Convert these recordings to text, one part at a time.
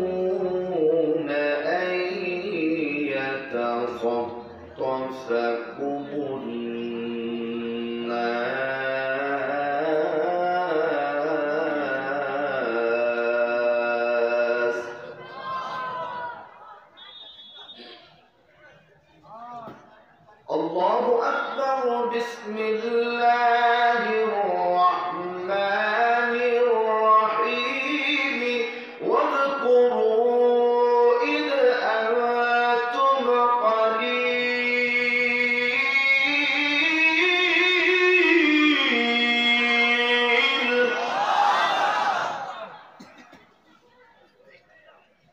تخافون أن يتخطفكم الناس الله أكبر بسم الله الرحمن الرحيم واذكروا إذ أنتم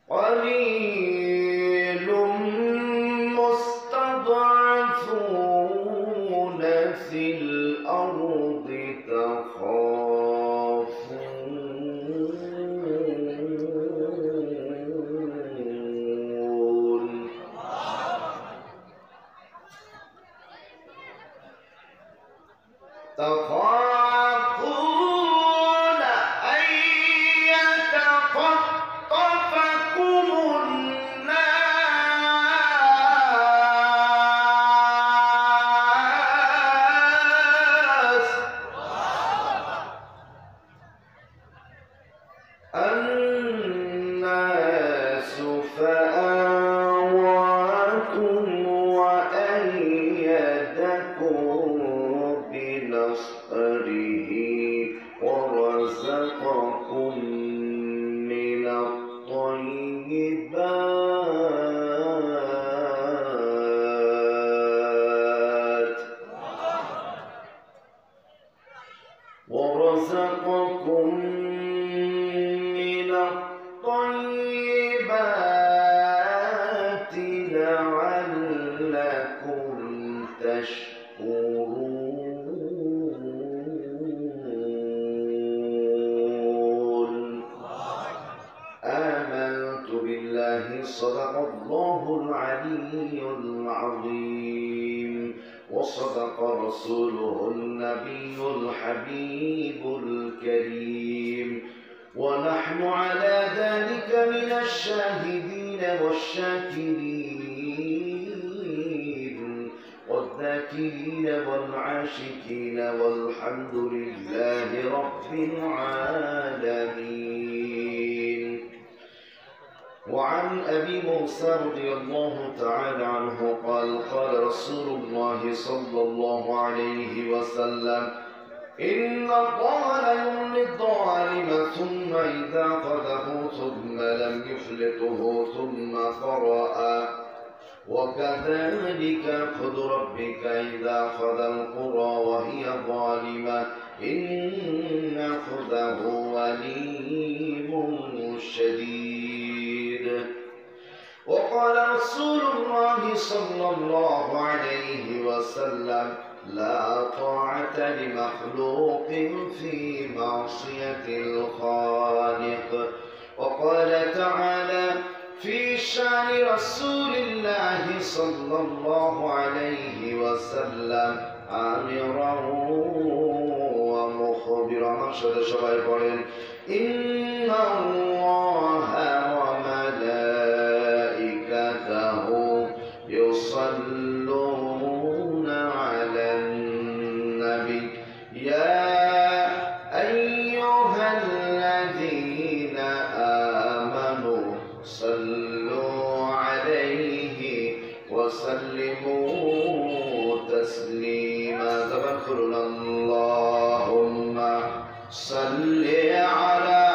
قليل مستضعفون في الأرض تخافون أن يتخطفكم الناس فآواكم وأيدكم بنصره ورزقكم من الطيبات لعلكم تشكرون آمنت بالله صدق الله العلي العظيم وصدق رسوله النبي الحبيب الكريم ونحن على ذلك من الشاهدين والشاكرين والذاكرين والعاشقين والحمد لله رب العالمين. وعن أبي موسى رضي الله تعالى عنه قال قال رسول الله صلى الله عليه وسلم إن الله لا يملي الظالم ثم إذا أخذه ثم لم يفلته ثم قرأ وكذلك أخذ ربك إذا أخذ القرى وهي ظالمة إن أخذه أليم شديد. وقال رسول الله صلى الله عليه وسلم لا طاعة لمخلوق في معصية الخالق. وقال تعالى في شأن رسول الله صلى الله عليه وسلم آمرا ومخبرا সবাই পড়েন إن الله وملائكته يصلون على النبي يا أيها الذين آمنوا صلوا عليه وسلموا تسليما. تذكرنا اللهم صل على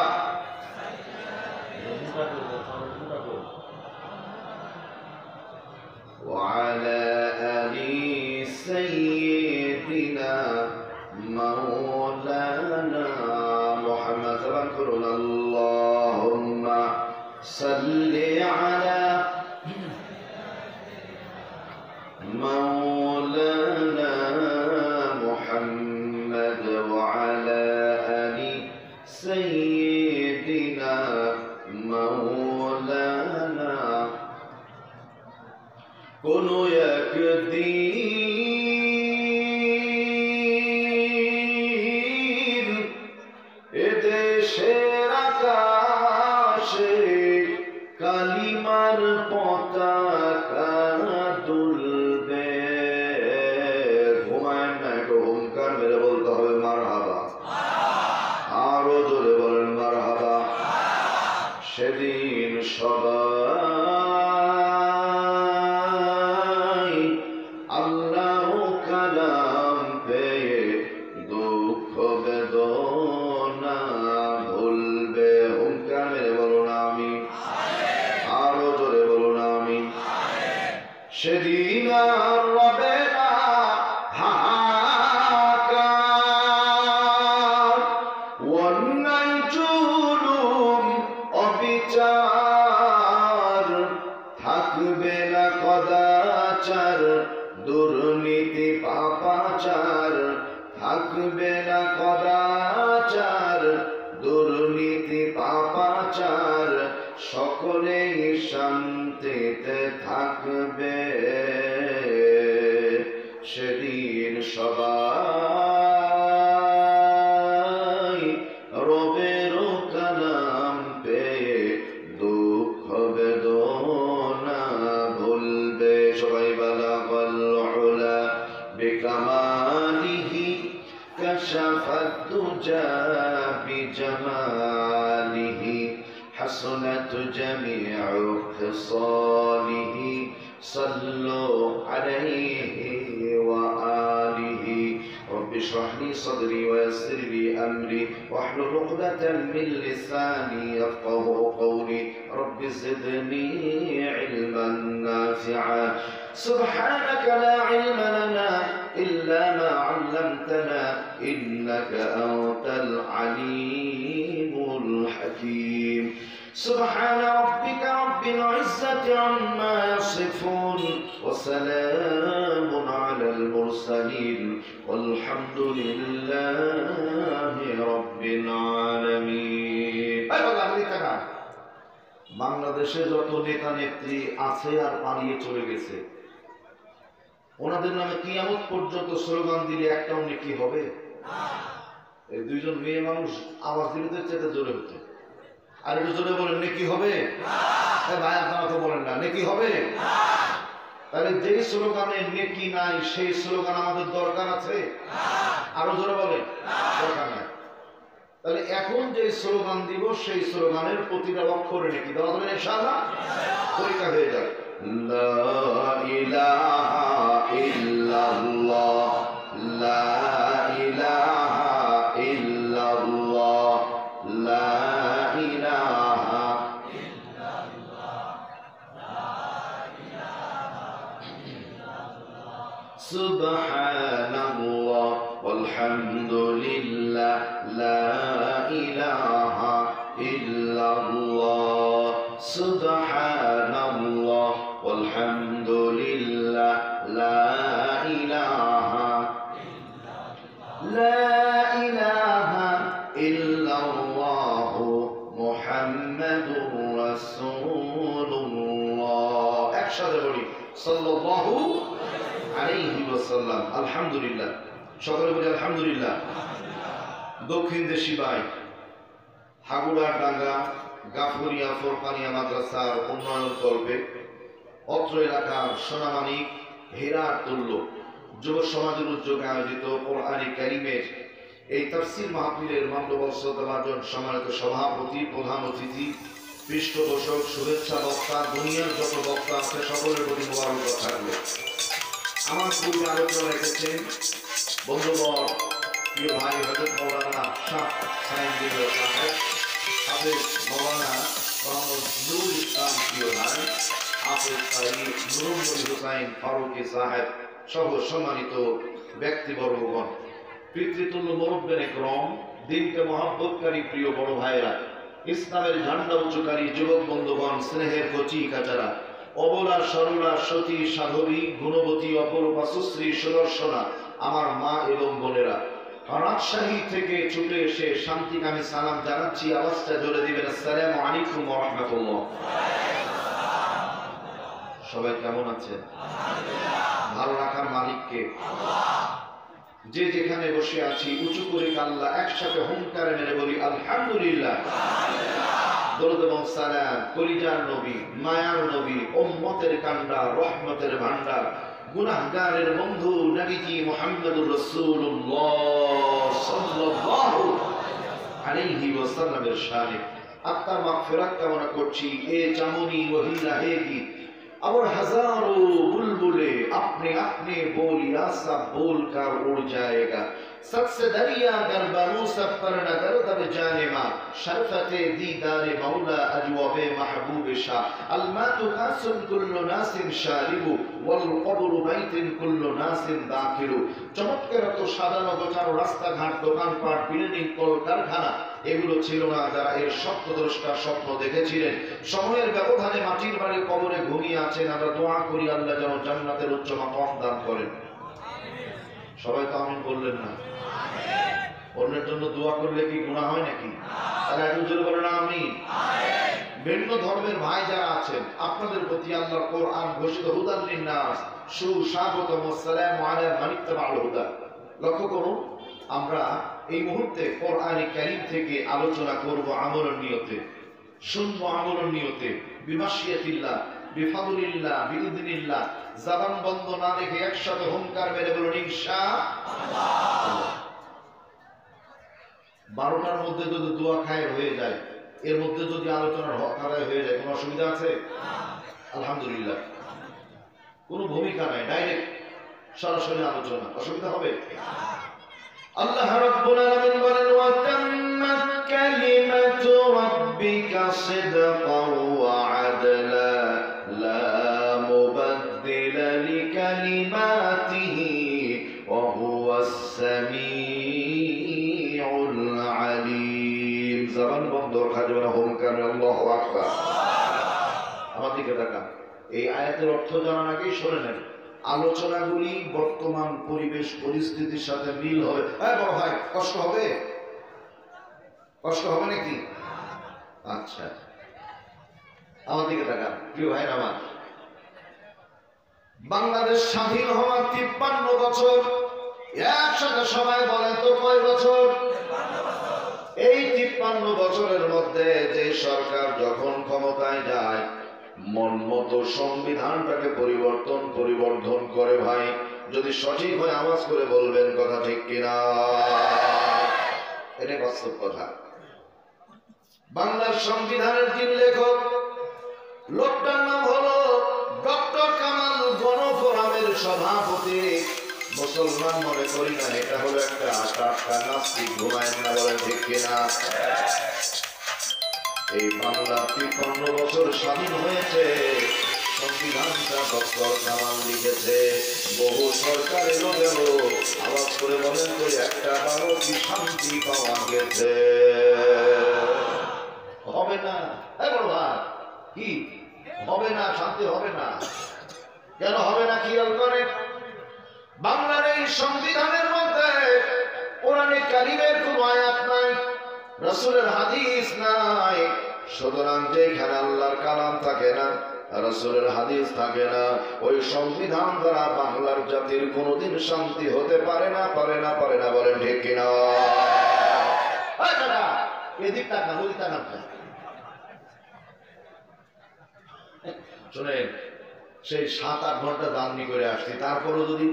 وعلى آل سيدنا مولانا محمد. تذكرنا اللهم صل على مولانا محمد وعلى آل سيدنا مولانا কোনো একদিন এদেশের আকাশে কালিমার পতাকা দুলবে। ঘুমায় না, একটু হুঙ্কার মেরে বলতে হবে মারহাবা। আরো জোরে বলেন মারহাবা। সেদিন সবাই আল্লাহ কালাম পেয়ে দুঃখ বেদনা ভুলবে। হুঙ্কার মেরে বলুন আমিন। আরো জোরে বলুন আমিন। সেদিন আর রবে না হাহাকার, অন্যায় জুলুম অবিচার, থাকবে না কদাচার, দুর্নীতি পাপাচার, থাকবে না কদাচার, দুর্নীতি পাপাচার, সকলেই শান্তিতে থাকবে। সেদিন সবাই রবের কালাম পেয়ে দুঃখ বেদনা ভুলবে। সবাই বালাগাল উলা বিকামালিহি কাশাফাদ দুজা বিজামালিহি حسنت جميع خصاله صلوا عليه وآله رب اشرح لي صدري ويسر لي أمري واحلل عقدة من لساني يفقهوا قولي رب زدني علما نافعا سبحانك لا علم لنا إلا ما علمتنا إنك أنت العليم الحكيم سبحان ربك رب العزة عما يصفون وسلام على المرسلين والحمد لله رب العالمين। বাংলাদেশে যত নেতা নেত্রী আছে আর পালিয়ে চলে গেছে, ওনাদের নামে কিয়ামত পর্যন্ত স্লোগান দিলে একটাও নেকি হবে? এই দুইজন মেয়ে মানুষ আওয়াজ দিলে তো চেতে জোরে হতো। আর একটু জোরে বলেন নেকি হবে? ভাই আপনারা তো বলেন না নেকি হবে। তাহলে যে স্লোগানে নেকি নাই সেই স্লোগান আমাদের দরকার আছে? আরো জোরে বলেন দরকার নাই। তাহলে এখন যে স্লোগান দিব সেই স্লোগানের প্রতিটা অক্ষরে নেকি দেওয়া যাবে ইনশাআল্লাহ। পরীক্ষা হয়ে যাক। লা ইলাহা ইল্লাল্লাহ, লা ইলাহা ইল্লাল্লাহ, লা ইলাহা ইল্লাল্লাহ, লা ইলাহা ইল্লাল্লাহ, সুবহানাল্লাহ walhamdulillah, লা ইলাহা ইল্লাল্লাহ, সুবহানাল্লাহ walhamdulillah, লা ইলাহা ইল্লাল্লাহ, মুহাম্মাদুর রাসূলুল্লাহ। একসাথে বলি সাল্লাল্লাহু আলাইহি ওয়াসাল্লাম। আলহামদুলিল্লাহ, সকলে বলি আলহামদুলিল্লাহ। দক্ষিণ দেশি ভাই হাগুড়াডাঙ্গা গাফুরিয়া ফোরকানিয়া মাদ্রাসার উন্নয়ন কল্পে অত্র এলাকার সোনামানিক হীরার তুল্য যুব সমাজের উদ্যোগে আয়োজিত কোরআনে কারীমের এই তাফসীর মাহফিলের মান্যবর্ষভাজন সম্মানিত সভাপতি, প্রধান অতিথি, পৃষ্ঠপোষক, শুভেচ্ছা বক্তা, দুনিয়ার যত বক্তা আছে সকলের প্রতি মোবারকবাদ থাকবে। আমার পূর্বে আলোচনা রেখেছেন বন্ধুবর প্রিয় ভাই হযরত মাওলানা শাহ সাইন দিল সাহেব, হাফেজ মাওলানা মোহাম্মদ নুরুল ইসলাম প্রিয় ভাই, হাফেজ কারি নুরুল হুসাইন ফারুকী সাহেব সহ সম্মানিত ব্যক্তিবর্গগণ, পিতৃতুল্য মুরব্বিয়ানে کرام, দিনকে মহব্বতকারী প্রিয় বড় ভাইয়েরা, ইসলামের ঝান্ডা উঁচুকারী যুবক বন্ধুগণ, স্নেহের কচি কাচারা, অবলা সরলা সতী সাধবী গুণবতী অপরূপা সুশ্রী সুদর্শনা আমার মা এবং বোনেরা, রাজশাহী থেকে ছুটে এসে শান্তিকামী সালাম জানাচ্ছি। আওয়াজটা জোরে দিবেন। আসসালামু আলাইকুম ওয়া রাহমাতুল্লাহ। সবাই কেমন আছেন? ভালো রাখার মালিককে যে যেখানে বসে আছি উঁচু করে কাল্লা একসাথে হুঙ্কার মেরে বলি আলহামদুলিল্লাহ। দরুদ এবং সালাম কলিজার নবী, মায়ার নবী, উম্মতের কান্ডার, রহমতের ভান্ডার, গুনাহগারের বন্ধু নবীজি মুহাম্মদুর রাসূলুল্লাহ সাল্লাল্লাহু আলাইহি ওয়াসাল্লামের শানে আত্মার মাগফিরাত কামনা করছি। এ চামনি वही रहेगी और हजारों बुलबुले अपने अपने बोलिया सब बोलकर उड़ जाएगा। सच से दरिया गर बनू सब पर नगर तब जाने मा शरफते दीदारे मौला अजवाबे महबूब शाह अलमातु कासुन कुल्लु नासिन शारिबु वल कब्रु बैतिन कुल्लु नासिन दाखिलु। চমৎকার তো সাজানো গোছানো রাস্তাঘাট, দোকানপাট, বিল্ডিং, কলকারখানা এগুলো ছিল না যারা এর স্বপ্নদ্রষ্টার স্বপ্ন দেখেছিলেন। সময়ের ব্যবধানে মাটির বাড়ির কবরে ঘুমিয়ে আছেন। আমরা দোয়া করি আল্লাহ যেন জান্নাতের উচ্চ মাকাম দান করেন। সবাই তো আমিন বললেন না? অন্যের জন্য দোয়া করলে কি গুনাহ হয় নাকি? তাহলে একটু জোরে বলেন আমিন। ভিন্ন ধর্মের ভাই যারা আছেন আপনাদের প্রতি আল্লাহর কোরআন ঘোষিত হুদাল লিন্নাস সুস্বাগতম আসসালামু আলা মান ইত্তাবাআল হুদা। লক্ষ্য করুন, আমরা এই মুহূর্তে কোরআনে কারীম থেকে আলোচনা করব আমলের নিয়তে, শুনবো আমলের নিয়তে, বিমাশিয়াতিল্লাহ, বিফাদুলিল্লাহ, বিইذনিল্লাহ। জবান বন্ধ না রেখে একসাথে হুঙ্কার মেরে বলুন ইনশাআল্লাহ। 12টার মধ্যে যদি দোয়া খায় হয়ে যায়, এর মধ্যে যদি আলোচনার হক আদায় হয়ে যায়, কোনো অসুবিধা আছে? আলহামদুলিল্লাহ, কোনো ভূমিকা নাই, ডাইরেক্ট সরাসরি আলোচনা, অসুবিধা হবে? আল্লাহ রাব্বুল আলামিন বলেন ওয়া তাম্মাত কালিমাতু রাব্বিকা সিদকান ওয়া আদলা লা মুবাদদিলা লিকালিমাতিহি ওয়া হুয়াস সামিউল আলিম। জবান বন্ধ রাখা যাবে না, হুঙ্কার আল্লাহু আকবার। আমার দিকে তাকান। এই আয়াতের অর্থ জানার আগেই শুনে নেন, আলোচনাগুলি বর্তমান পরিবেশ পরিস্থিতির সাথে মিল হবে। হ্যাঁ বড় ভাই, কষ্ট হবে? কষ্ট হবে নাকি? আচ্ছা, আমার দিকে তাকান প্রিয় ভাই আমার। বাংলাদেশ স্বাধীন হওয়ার 53 বছর। একসাথে সবাই বলেন তো কয় বছর? এই 53 বছরের মধ্যে যে সরকার যখন ক্ষমতায় যায় মন মতো সংবিধানটাকে পরিবর্তন করে ভাই। যদি সঠিক হয় আওয়াজ করে বলবেন, কথা ঠিক কিনা? এটা বাস্তব কথা। বাংলার সংবিধানের যিনি লেখক, লোকটার নাম হলো ডক্টর কামাল, গণফোরামের সভাপতি। মুসলমান মনে করি না, এটা হলো একটা টাটকা নাস্তিক। ঘুমায় না, বলেন ঠিক কিনা? এই বাংলা 53 বছর স্বাধীন হয়েছে, সংবিধানটা ডক্টর কামাল লিখেছে। বহু সরকার এলো গেল, আওয়াজ করে বলেন তো একটা বারো কি শান্তি পাওয়া গেছে? হবে না। কি হবে না? শান্তি হবে না। কেন হবে না? খেয়াল করে, বাংলার এই সংবিধানের মধ্যে কোরআনে কারীমের কোন আয়াত নাই, রাসূলের হাদিস নাই। সুতরাং যেখানে আল্লাহর কালাম থাকে না, রাসূলের হাদিস থাকে না, ওই সংবিধান দ্বারা বাংলার জাতির কোনোদিন শান্তি হতে পারে না। বলেন ঠিক কিনা? এদিক তাকান, ওদিক তাকান। শুনেন, সেই 7-8 ঘন্টা জার্নি করে আসছি, তারপরও যদি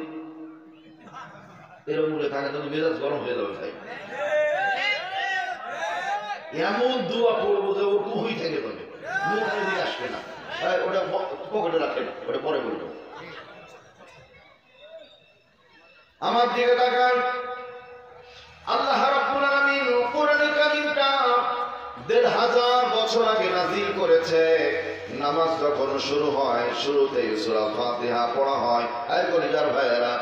এর মূলে থাকে তাহলে মেজাজ গরম হয়ে যাবে। ভাই এমন দোয়া পড়বো যে ওর কুহুই থেকে যাবে, মুখ এদিকে আসবে না। ওটা পকেটে রাখে না, ওটা পরে বলবো। আমার দিকে তাকান। আল্লাহ রাব্বুল আলামিন কোরআনে কারীমটা ১৫০০ বছর আগে নাযিল করেছে। নামাজ যখন শুরু হয়, শুরুতেই সূরা ফাতিহা পড়া হয়। এই কলিজার ভাইয়েরা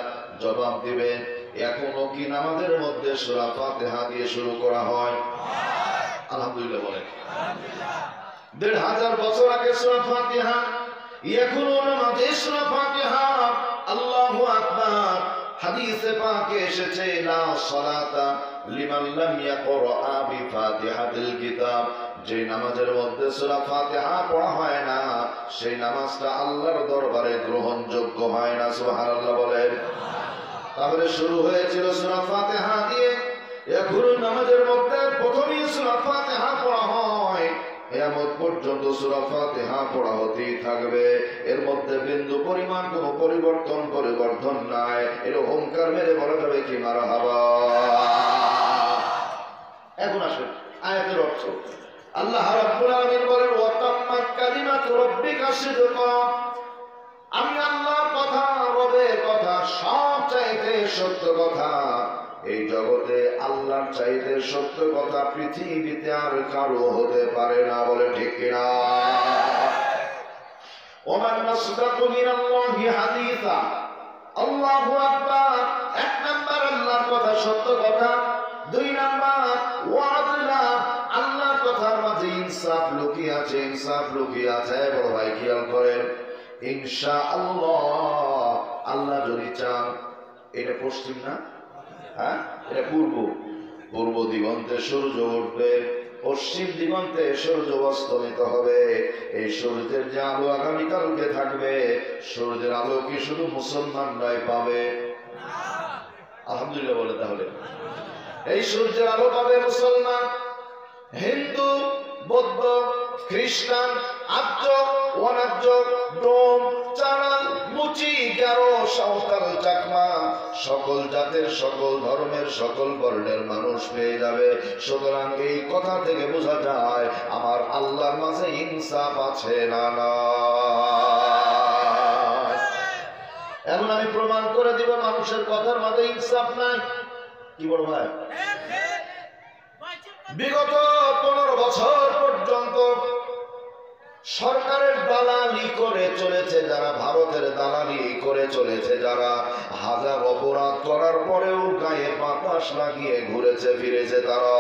জবাব দিবেন, এখনো কি নামাজের মধ্যে সূরা ফাতিহা দিয়ে শুরু করা হয়? আলহামদুলিল্লাহ বলেন। ১৫০০ বছর আগে সূরা ফাতিহা, এখনো নামাজে সূরা ফাতিহা। আল্লাহু আকবার। হাদিসে পাকে এসেছে, লা সালাতা লিমান লাম ইয়াকরা বিফাতিহাতিল কিতাব। যে নামাজের মধ্যে সূরা ফাতিহা পড়া হয় না, সেই নামাজটা আল্লাহর দরবারে গ্রহণযোগ্য হয় না। সুবহানাল্লাহ বলেন। তাহলে শুরু হয়েছিল সূরা ফাতিহা দিয়ে। এখন নামাজের মধ্যে প্রথমেই সূরা ফাতিহা পড়া হয়, কিয়ামত পর্যন্ত সূরা ফাতিহা পড়া হতেই থাকবে। এর মধ্যে বিন্দু পরিমাণ কোনো পরিবর্তন নাই। এর হুঙ্কার মেরে বলা যাবে কি মারহাবা। এখন আসেন আয়াতের অর্থ। আল্লাহ রাব্বুল আলামিন বলেন ওয়া তাম্মাত কালিমাতু রাব্বিকা সিদকা। আমি আল্লাহর কথা, রবের কথা সব চাইতে সত্য কথা। এই জগতে আল্লাহর চাইতে সত্য কথা পৃথিবীতে আর কারো হতে পারে না। বলে ঠিক কিনা? ওমান নাসদাকু মিনাল্লাহি হাদিসা। আল্লাহু আকবার। এক নাম্বার আল্লাহর কথা সত্য কথা, দুই নাম্বার ওয়াদলা আল্লাহর কথার মাঝে ইনসাফ লুকিয়ে আছে, ইনসাফ লুকিয়ে আছে। বড় ভাই খেয়াল করেন, ইনশাআল্লাহ আল্লাহ যদি চান। এটা পশ্চিম না, হ্যাঁ এটা পূর্ব। পূর্ব দিগন্তে সূর্য উঠবে, পশ্চিম দিগন্তে সূর্য অস্তমিত হবে। এই সূর্যের যে আলো আগামীকালকে থাকবে, সূর্যের আলো কি শুধু মুসলমানরাই পাবে? আলহামদুলিল্লাহ বলে। তাহলে এই সূর্যের আলো পাবে মুসলমান, হিন্দু, বৌদ্ধ, খ্রিস্টান, আর্য, অনার্য, ডোম, চারাল, মুচি, গ্যারো, সাঁওতাল, চাকমা, সকল জাতের, সকল ধর্মের, সকল বর্ণের মানুষ পেয়ে যাবে। সুতরাং এই কথা থেকে বোঝা যায় আমার আল্লাহর মাঝে ইনসাফ আছে না না। এখন আমি প্রমাণ করে দিব মানুষের কথার মাঝে ইনসাফ নাই। কি বড় ভাই? বিগত 15 বছর পর্যন্ত সরকারের দালালি করে চলেছে যারা, ভারতের দালালি করে চলেছে যারা, হাজার অপরাধ করার পরেও গায়ে বাতাস লাগিয়ে ঘুরেছে ফিরেছে তারা।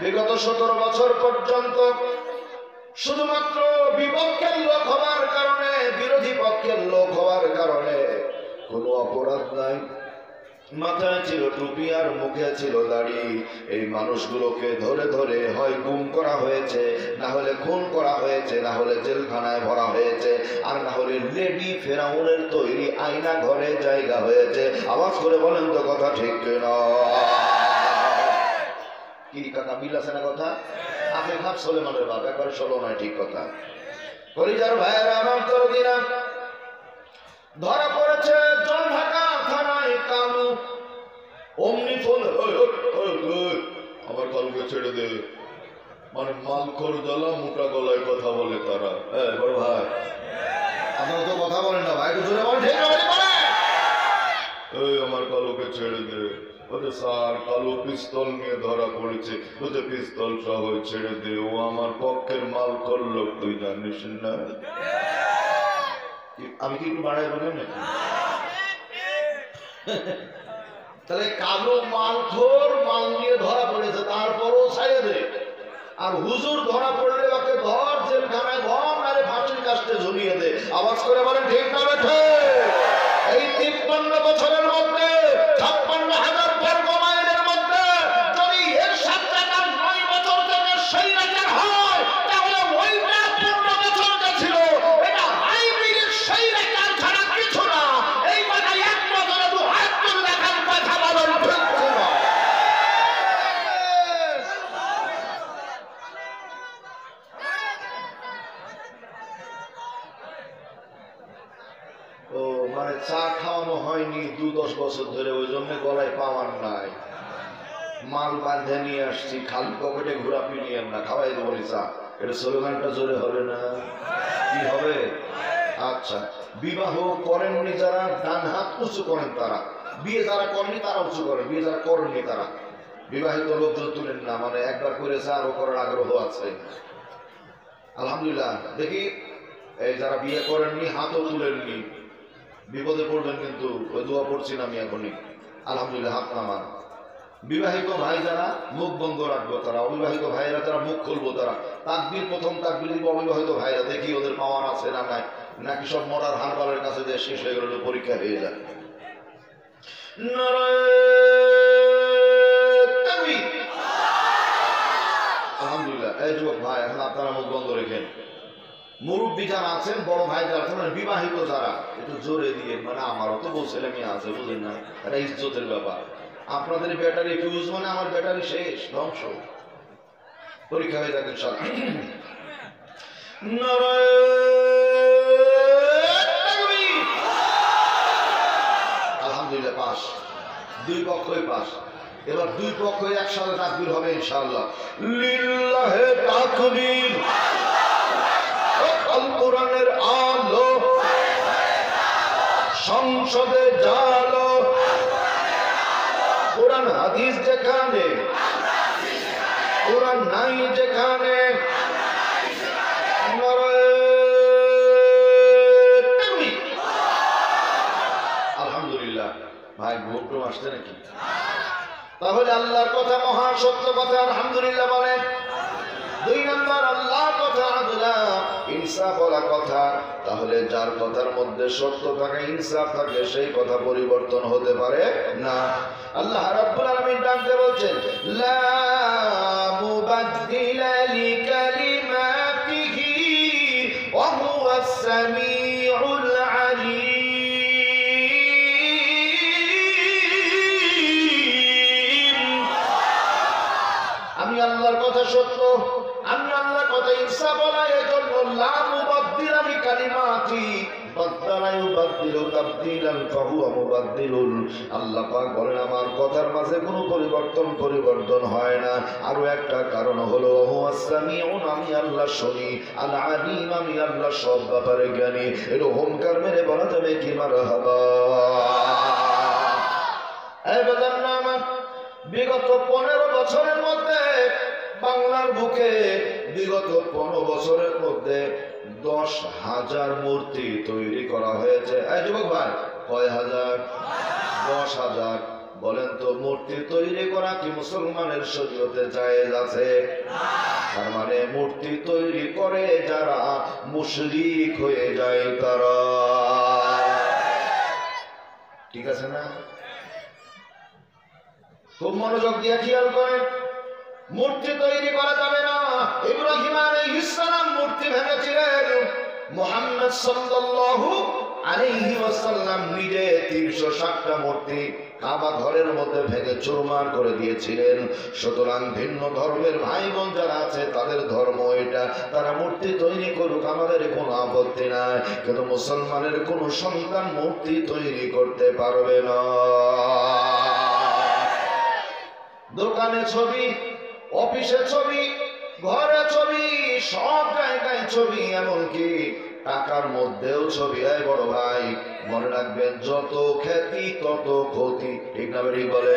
বিগত 17 বছর পর্যন্ত শুধুমাত্র বিপক্ষের লোক হওয়ার কারণে, বিরোধী পক্ষের লোক হওয়ার কারণে কোনো অপরাধ নাই। মাথায় ছিল টুপি আর মুখে ছিল দাড়ি। এই মানুষগুলোকে ধরে ধরে হয় গুম করা হয়েছে, না হলে খুন করা হয়েছে, না হলে জেলখানায় ভরা হয়েছে, আর না হলে লেডি ফেরাউনের তৈরি আয়না ঘরে জায়গা হয়েছে। আওয়াজ করে বলেন তো কথা ঠিক কিনা? কি কাকা মিল আছে না কথা? আপনি ভাব সোলেমানের বাপ, একবার ষোলো নয়, ঠিক কথা। কলিজার ভাইয়েরা আমার দরদিরা, ধরা পড়েছে জলঢাকা থানায় কালু। অমনি ফোন, আমার কালুকে ছেড়ে দে। মানে মালখোর জ্বালা মোটা গলায় কথা বলে তারা। বড় ভাই আপনারা তো কথা বলেন না ভাই, জোরে বলেন। আমার কালুকে ছেড়ে দে। বলছে স্যার কালু পিস্তল নিয়ে ধরা পড়েছে। বলছে পিস্তল সহ ছেড়ে দে, ও আমার পক্ষের মালখোর লোক, তুই জানিস না? আমি কি একটু বাড়াই বলেন নাকি? তাহলে কালো মালখোর মাল নিয়ে ধরা পড়েছে, তারপরও ছেড়ে দে। আর হুজুর ধরা পড়লে ওকে ধর, জেলখানায় ভর, নারে ফাঁসির কাস্টে ঝুলিয়ে দে। আওয়াজ করে বলেন ঠিক না বেঠে? এই 53 বছরের মধ্যে 56,000 বর্গ মাইলের মধ্যে যদি এর সাথে 9 বছর থেকে সেই রাজার হয়, তাহলে ওইটা 15 বছর যে ছিল এটা হাইব্রিডের সেই রাজার ছাড়া কিছু না। এই কথা এক বছরে 2 হাত তুলে দেখার কথা বলেন ঠিক না? ও মানে চা খাওয়ানো হয়নি 2-10 বছর ধরে, ওই জন্য গলায় পাওয়ার নাই। মাল বাঁধে নিয়ে আসছি, খালি পকেটে ঘোরা পিনিয়েন না, খাওয়াই দেবো চা। এটা স্লোগানটা জোরে হবে না? কি হবে? আচ্ছা, বিবাহ করেননি যারা ডান হাত উঁচু করেন তারা, বিয়ে যারা করেনি তারা উঁচু করেন, বিয়ে যারা করেননি তারা। বিবাহিত লোকজন তুলেন না, মানে একবার করেছে আরো করার আগ্রহ আছে। আলহামদুলিল্লাহ। দেখি এই যারা বিয়ে করেননি হাতও তুলেননি, বিপদে পড়বেন কিন্তু। ওই দোয়া পড়ছি না আমি এখনই। আলহামদুলিল্লাহ, হাত নামান। বিবাহিত ভাই যারা মুখ বন্ধ রাখবো তারা, অবিবাহিত ভাইরা যারা মুখ খুলবো তারা। তাকবীর, প্রথম তাকবীর দিব অবিবাহিত ভাইরা, দেখি ওদের পাওয়ার আছে না নাই, নাকি সব মরার হারবালের কাছে যে শেষ হয়ে গেল, পরীক্ষা হয়ে যায়। আলহামদুলিল্লাহ। এই যুবক ভাই, এখন আপনারা মুখ বন্ধ রেখেন। মুরব্বী যারা আছেন, বড় ভাই যারা আছেন, বিবাহিত যারা, একটু জোরে দিয়ে, মানে আমারও তো বউ ছেলে মেয়ে আছে, বুঝলেন না, এটা ইজ্জতের ব্যাপার। আপনাদের ব্যাটারি ফিউজ মানে আমার ব্যাটারি শেষ, ধ্বংস, পরীক্ষা হয়ে যাবে ইনশাআল্লাহ। আলহামদুলিল্লাহ পাস, দুই পক্ষই পাস। এবার দুই পক্ষ একসাথে তাকবীর হবে ইনশাআল্লাহ। লিল্লাহে তাকবীর। আল কোরআনের আলো সংসদে জালো, কোরআন হাদিস যেখানে, কোরআন নাই যেখানে, আলহামদুলিল্লাহ। ভাই ভোট আসছে নাকি? তাহলে আল্লাহর কথা মহা সত্য কথা, আলহামদুলিল্লাহ বলেন। দুই নম্বর আল্লাহর কথা আদলা ইনসাফ বলা কথা। তাহলে যার কথার মধ্যে সত্য থাকে, ইনসাফ থাকে, সেই কথা পরিবর্তন হতে পারে না। আল্লাহ রাব্বুল আলামিন ডাকতে বলছেন, লা মুবাদদিলা লিকালিমাতিহি ওয়া হুয়াস সামিউল আলিম। আমি আল্লাহর কথা সত্য, আমি আল্লাহর কথা ইনসাফ বলা, এজন্য লা মুবাদদিলা লিকালিমাতি, বাদদালা ইউবাদদিলু তাবদীলান ফাহুয়া মুবাদদিলুন। আল্লাহ পাক বলেন আমার কথার মাঝে কোনো পরিবর্তন হয় না। আরো একটা কারণ হলো হুয়াস সামিউন, আমি আল্লাহ শুনি, আল আলিম, আমি আল্লাহ সব ব্যাপারে জ্ঞানী। এর হুঙ্কার মেরে বলা যাবে কি মারহাবা। এই বাজারনা আমার বিগত 15 বছরের মধ্যে বাংলার বুকে, বিগত 15 বছরের মধ্যে 10,000 মূর্তি তৈরি করা হয়েছে। এই যুবক ভাই, কয় হাজার? 10,000। বলেন তো, মূর্তি তৈরি করা কি মুসলমানের শরীয়তে জায়েজ আছে? তার মানে মূর্তি তৈরি করে যারা মুশরিক হয়ে যায় তারা, ঠিক আছে না? খুব মনোযোগ দিয়ে খেয়াল করেন, মূর্তি তৈরি করা যাবে না। ইব্রাহিম আলাইহিস সালাম মূর্তি ভেঙেছিলেন। মুহাম্মদ সাল্লাল্লাহু আলাইহি ওয়াসাল্লাম নিজে 360টা মূর্তি কাবা ঘরের মধ্যে ভেঙে চুরমার করে দিয়েছিলেন। সুতরাং ভিন্ন ধর্মের ভাই বোন যারা আছে, তাদের ধর্ম এটা, তারা মূর্তি তৈরি করুক, আমাদের কোনো আপত্তি নাই। কিন্তু মুসলমানের কোনো সন্তান মূর্তি তৈরি করতে পারবে না। দোকানে ছবি, অফিসে ছবি, ঘরে ছবি, সব জায়গায় ছবি, এমনকি টাকার মধ্যেও ছবি। এই বড় ভাই, মনে রাখবেন, যত খ্যাতি তত ক্ষতি, ঠিক না ঠিক বলে?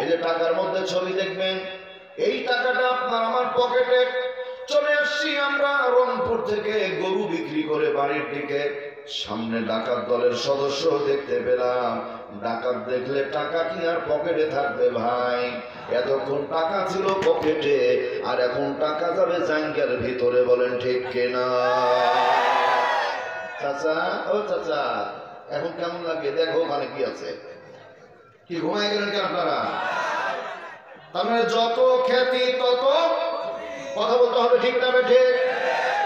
এই যে টাকার মধ্যে ছবি দেখবেন, এই টাকাটা আপনার আমার পকেটে। চলে আসছি আমরা রংপুর থেকে গরু বিক্রি করে বাড়ির দিকে, সামনে ডাকাত দলের সদস্য দেখতে পেলাম। ডাকাত দেখলে টাকা কি আর পকেটে থাকবে ভাই? এতক্ষণ টাকা ছিল পকেটে, আর এখন টাকা যাবে জাঙ্গের ভিতরে, বলেন ঠিক কিনা? চাচা, ও চাচা, এখন কেমন লাগে? দেখো ওখানে কি আছে। কি ঘুমায় গেলেন কি আপনারা? তার মানে যত খ্যাতি তত কথা বলতে হবে, ঠিক না বেঠে?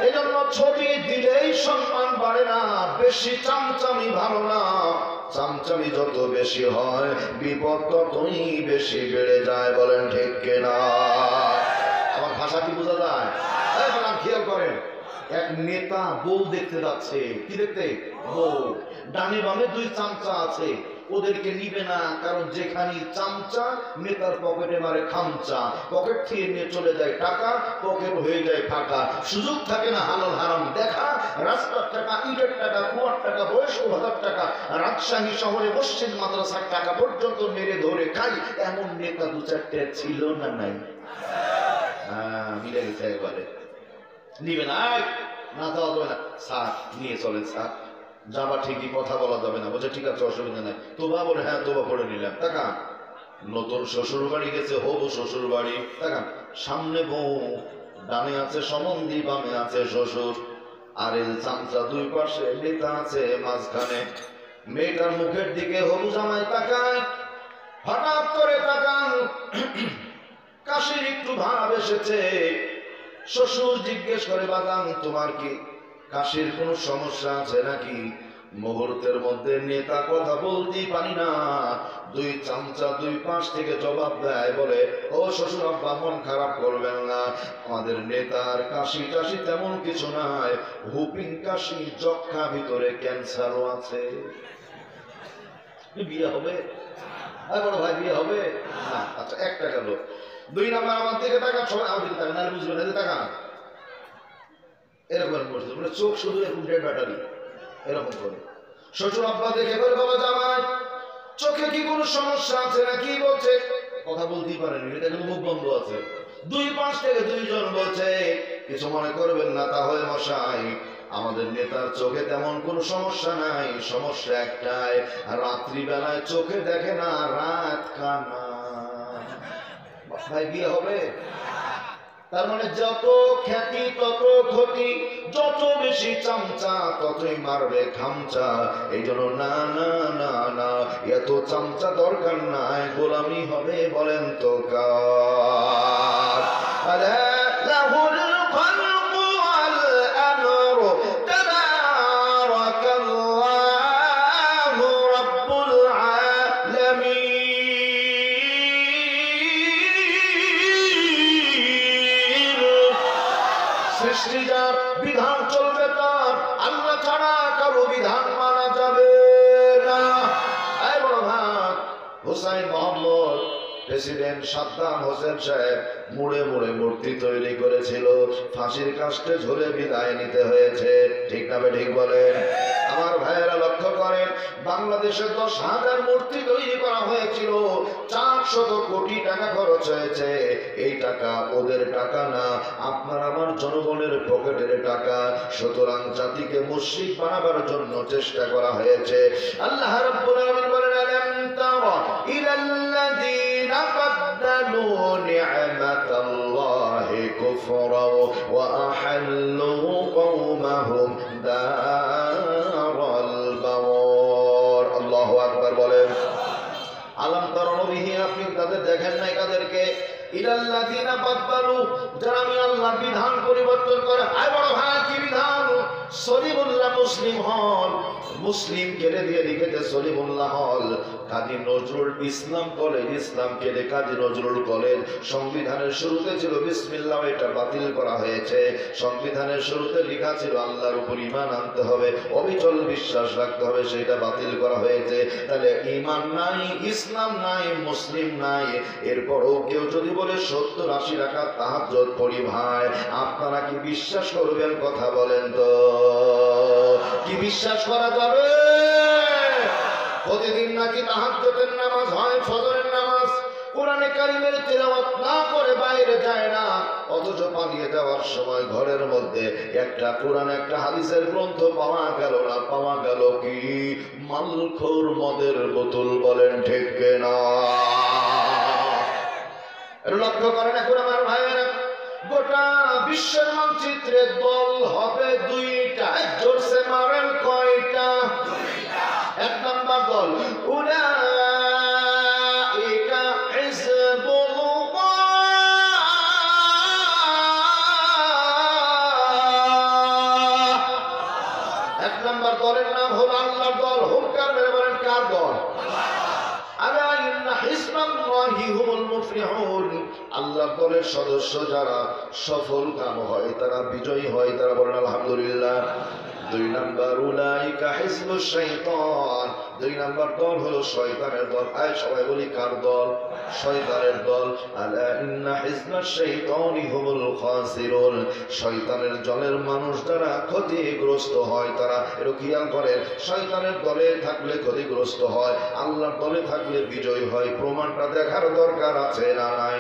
এই জন্য ছবি দিলেই সম্মান বাড়ে না, বেশি চামচামি ভালো না। চামচামি যত বেশি হয়, বিপদ ততই বেশি বেড়ে যায়, বলেন ঠিক কিনা? আমার ভাষা কি বোঝা যায়? খেয়াল করেন, এক নেতা বউ দেখতে যাচ্ছে। কি দেখতে? বউ। ডানে বামে 2 চামচা আছে, ওদেরকে নিবে না, কারণ যেখানে চামচা নেতার পকেটে মারে খামচা, পকেট থেকে নিয়ে চলে যায় টাকা, পকেট হয়ে যায় ফাঁকা, সুযোগ থাকে না হালাল হারাম দেখা। রাস্তার টাকা, ইটের টাকা, কুয়ার টাকা, বয়স্ক ভাতার টাকা, রাজশাহী শহরে মসজিদ মাদ্রাসার টাকা পর্যন্ত মেরে ধরে খাই, এমন নেতা 2-4টে ছিল না? নাই? হ্যাঁ, মিলে গেছে একবারে। নিবে না, না দেওয়া যাবে না। স্যার নিয়ে চলেন, স্যার যাবা ঠিকই, কথা বলা যাবে না। বলছে ঠিক আছে, অসুবিধা নাই। তোবা বলে, হ্যাঁ তোবা পড়ে নিলাম। তাকান, নতুন শ্বশুর বাড়ি গেছে, হবু শ্বশুর বাড়ি। তাকান, সামনে বউ, ডানে আছে সম্বন্ধী, বামে আছে শ্বশুর, আর এই চামচা 2 পাশে, নেতা আছে মাঝখানে। মেয়েটার মুখের দিকে হবু জামাই তাকায়, হঠাৎ করে তাকান, কাশির একটু ভাব এসেছে। শ্বশুর জিজ্ঞেস করে, বাজান তোমার কি কাশির কোনো সমস্যা আছে নাকি? মুহূর্তের মধ্যে নেতা কথা বলতেই পারি না, দুই চামচা দুই পাশ থেকে জবাব দেয়, বলে ও শ্বশুর আব্বা মন খারাপ করবেন না, আমাদের নেতার কাশি টাশি তেমন কিছু নাই, হুপিং কাশি, যক্ষা, ভিতরে ক্যান্সারও আছে। বিয়ে হবে? বড় ভাই বিয়ে হবে না? আচ্ছা একটা গেল। দুই নাম্বার আমার দিকে তাকা, সবাই আমার দিকে তাকা, না বুঝবেন না তাকা, এরকম করছে, মানে চোখ শুধু এরকম ডেড ব্যাটারি এরকম করে। শ্বশুর আব্বা দেখে বলে, বাবা জামাই চোখে কি কোনো সমস্যা আছে নাকি? বলছে কথা বলতেই পারেনি, এটা কিন্তু মুখ বন্ধ আছে। দুই পাশ থেকে দুইজন বলছে, কিছু মনে করবেন না তাহলে মশাই, আমাদের নেতার চোখে তেমন কোনো সমস্যা নাই, সমস্যা একটাই, রাত্রি বেলায় চোখে দেখে না, রাত কানা। ভাই বিয়ে হবে? তার মানে যত খ্যাতি তত ক্ষতি, যত বেশি চামচা ততই মারবে খামচা। এই জন্য না না না না, এত চামচা দরকার নাই, গোলামি হবে বলেন তো কার? আরে লাহুল খালকু ওয়াল আমরু তাবারাকাল্লাহু রাব্বুল আলামিন। সৃষ্টি যার, বিধান চলবে তার, আল্লাহ ছাড়া কারো বিধান মানা যাবে না। এই বড় ভাই হুসাইন মোহাম্মদ প্রেসিডেন্ট সাদ্দাম হোসেন সাহেব মুড়ে মুড়ে মূর্তি তৈরি করেছিল, ফাঁসির কাস্টে ঝুলে বিদায় নিতে হয়েছে, ঠিক না ঠিক বলেন? আমার ভাইয়েরা লক্ষ্য করেন, বাংলাদেশে 10,000 মূর্তি তৈরি করা হয়েছিল, 400 কোটি টাকা খরচ হয়েছে। এই টাকা ওদের টাকা না, আপনার আমার জনগণের পকেটের টাকা। সুতরাং জাতিকে মুশরিক বানাবার জন্য চেষ্টা করা হয়েছে। আল্লাহ রাব্বুল আলামিন বলেন, আলাম তারা ইলাল্লাযীনা বাদদালু নি'মাতাল্লাহি কুফরা ওয়া আহাল্লু কওমাহুম দারাল বাওয়ার। আল্লাহু আকবার বলেন। আলাম তারা নবী, আপনি তাদের দেখেন নাই কাদেরকে? ইলাল্লাযীনা বাদদালু, যারা আমি আল্লাহর বিধান পরিবর্তন করে। আয় বড় ভাই কি বিধান? সলিমুল্লাহ মুসলিম হল, মুসলিম কেটে দিয়ে লিখেছে সলিমুল্লাহ হল। কাজী নজরুল ইসলাম কলেজ, ইসলাম কেটে কাজী নজরুল কলেজ। সংবিধানের শুরুতে ছিল বিসমিল্লাহ, এটা বাতিল করা হয়েছে। সংবিধানের শুরুতে লেখা ছিল আল্লাহর উপর ঈমান আনতে হবে, অবিচল বিশ্বাস রাখতে হবে, সেটা বাতিল করা হয়েছে। তাহলে ঈমান নাই, ইসলাম নাই, মুসলিম নাই, এরপরও কেউ যদি বলে 70-80 রাকাত তাহাজ্জুদ পড়ি, ভাই আপনারা কি বিশ্বাস করবেন? কথা বলেন তো, কি বিশ্বাস করা যাবে? প্রতিদিন নাকি তাহাজ্জুদের নামাজ হয়, ফজরের নামাজ, কোরআনে কারীমের তিলাওয়াত না করে বাইরে যায় না, অথচ পালিয়ে যাওয়ার সময় ঘরের মধ্যে একটা কোরআন একটা হাদিসের গ্রন্থ পাওয়া গেল না। পাওয়া গেল কি? মালখোর মদের বোতল। বলেন ঠিক কিনা? লক্ষ্য করেন এখন আমার ভাইয়েরা, গোটা বিশ্বের মানচিত্রে দল হবে 2টা, জোরসে মারেন কয়টা? 1 নাম্বার দল উলাইকা হিজবুল্লাহ। 1 নাম্বার দলের নাম হলো আল্লাহর দল। হুঙ্কার মেরে বলেন কার দল? আল্লাহর দলের সদস্য যারা সফল কাম হয়, তারা বিজয়ী হয়, তারা বলেন আলহামদুলিল্লাহ। 2 নাম্বার উলাইকা হিজবুশ শাইতান, 2 নাম্বার দল হলো শয়তানের দল। আয় সবাই বলি কার দল? শয়তানের দল। আলা ইন্না হিজবাশ শাইতানি হুমুল খাসিরুন, শয়তানের দলের মানুষ যারা ক্ষতিগ্রস্ত হয়, তারা এর খেয়াল করে, শয়তানের দলে থাকলে ক্ষতিগ্রস্ত হয়, আল্লাহর দলে থাকলে বিজয় হয়। প্রমাণটা দেখার দরকার আছে না নাই?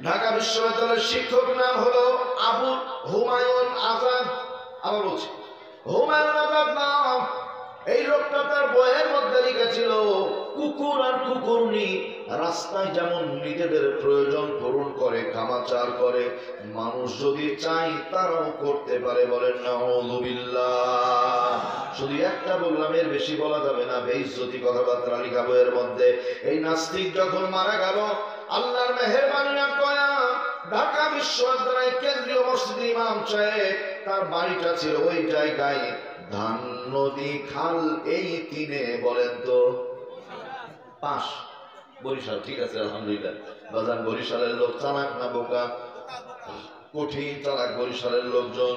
ঢাকা বিশ্ববিদ্যালয়ের শিক্ষক নাম হলো আবু হুমায়ুন আজাদ। আবার বলছি, হুমায়ুন আজাদ নাম। এই লোকটা তার বইয়ের মধ্যে লিখেছিল, কুকুর আর কুকুরনি রাস্তায় যেমন নিজেদের প্রয়োজন পূরণ করে, কামাচার করে, মানুষ যদি চাই তারাও করতে পারে। বলেন নাউযুবিল্লাহ। শুধু একটা বললাম, এর বেশি বলা যাবে না, বেইজ্জতি কথাবার্তা লিখা বইয়ের মধ্যে। এই নাস্তিক যখন মারা গেল, আল্লাহর মেহেরবানি আর দয়া, ঢাকা বিশ্ববিদ্যালয় কেন্দ্রীয় মসজিদ ইমাম সাহেব তার বাড়িটা ছিল ওই জায়গায়। ধান, নদী, খাল এই তিনে বলেন তো পাশ। বরিশাল, ঠিক আছে আলহামদুলিল্লাহ। বাজান বরিশালের লোক চালাক না বোকা? কঠিন চালাক বরিশালের লোকজন।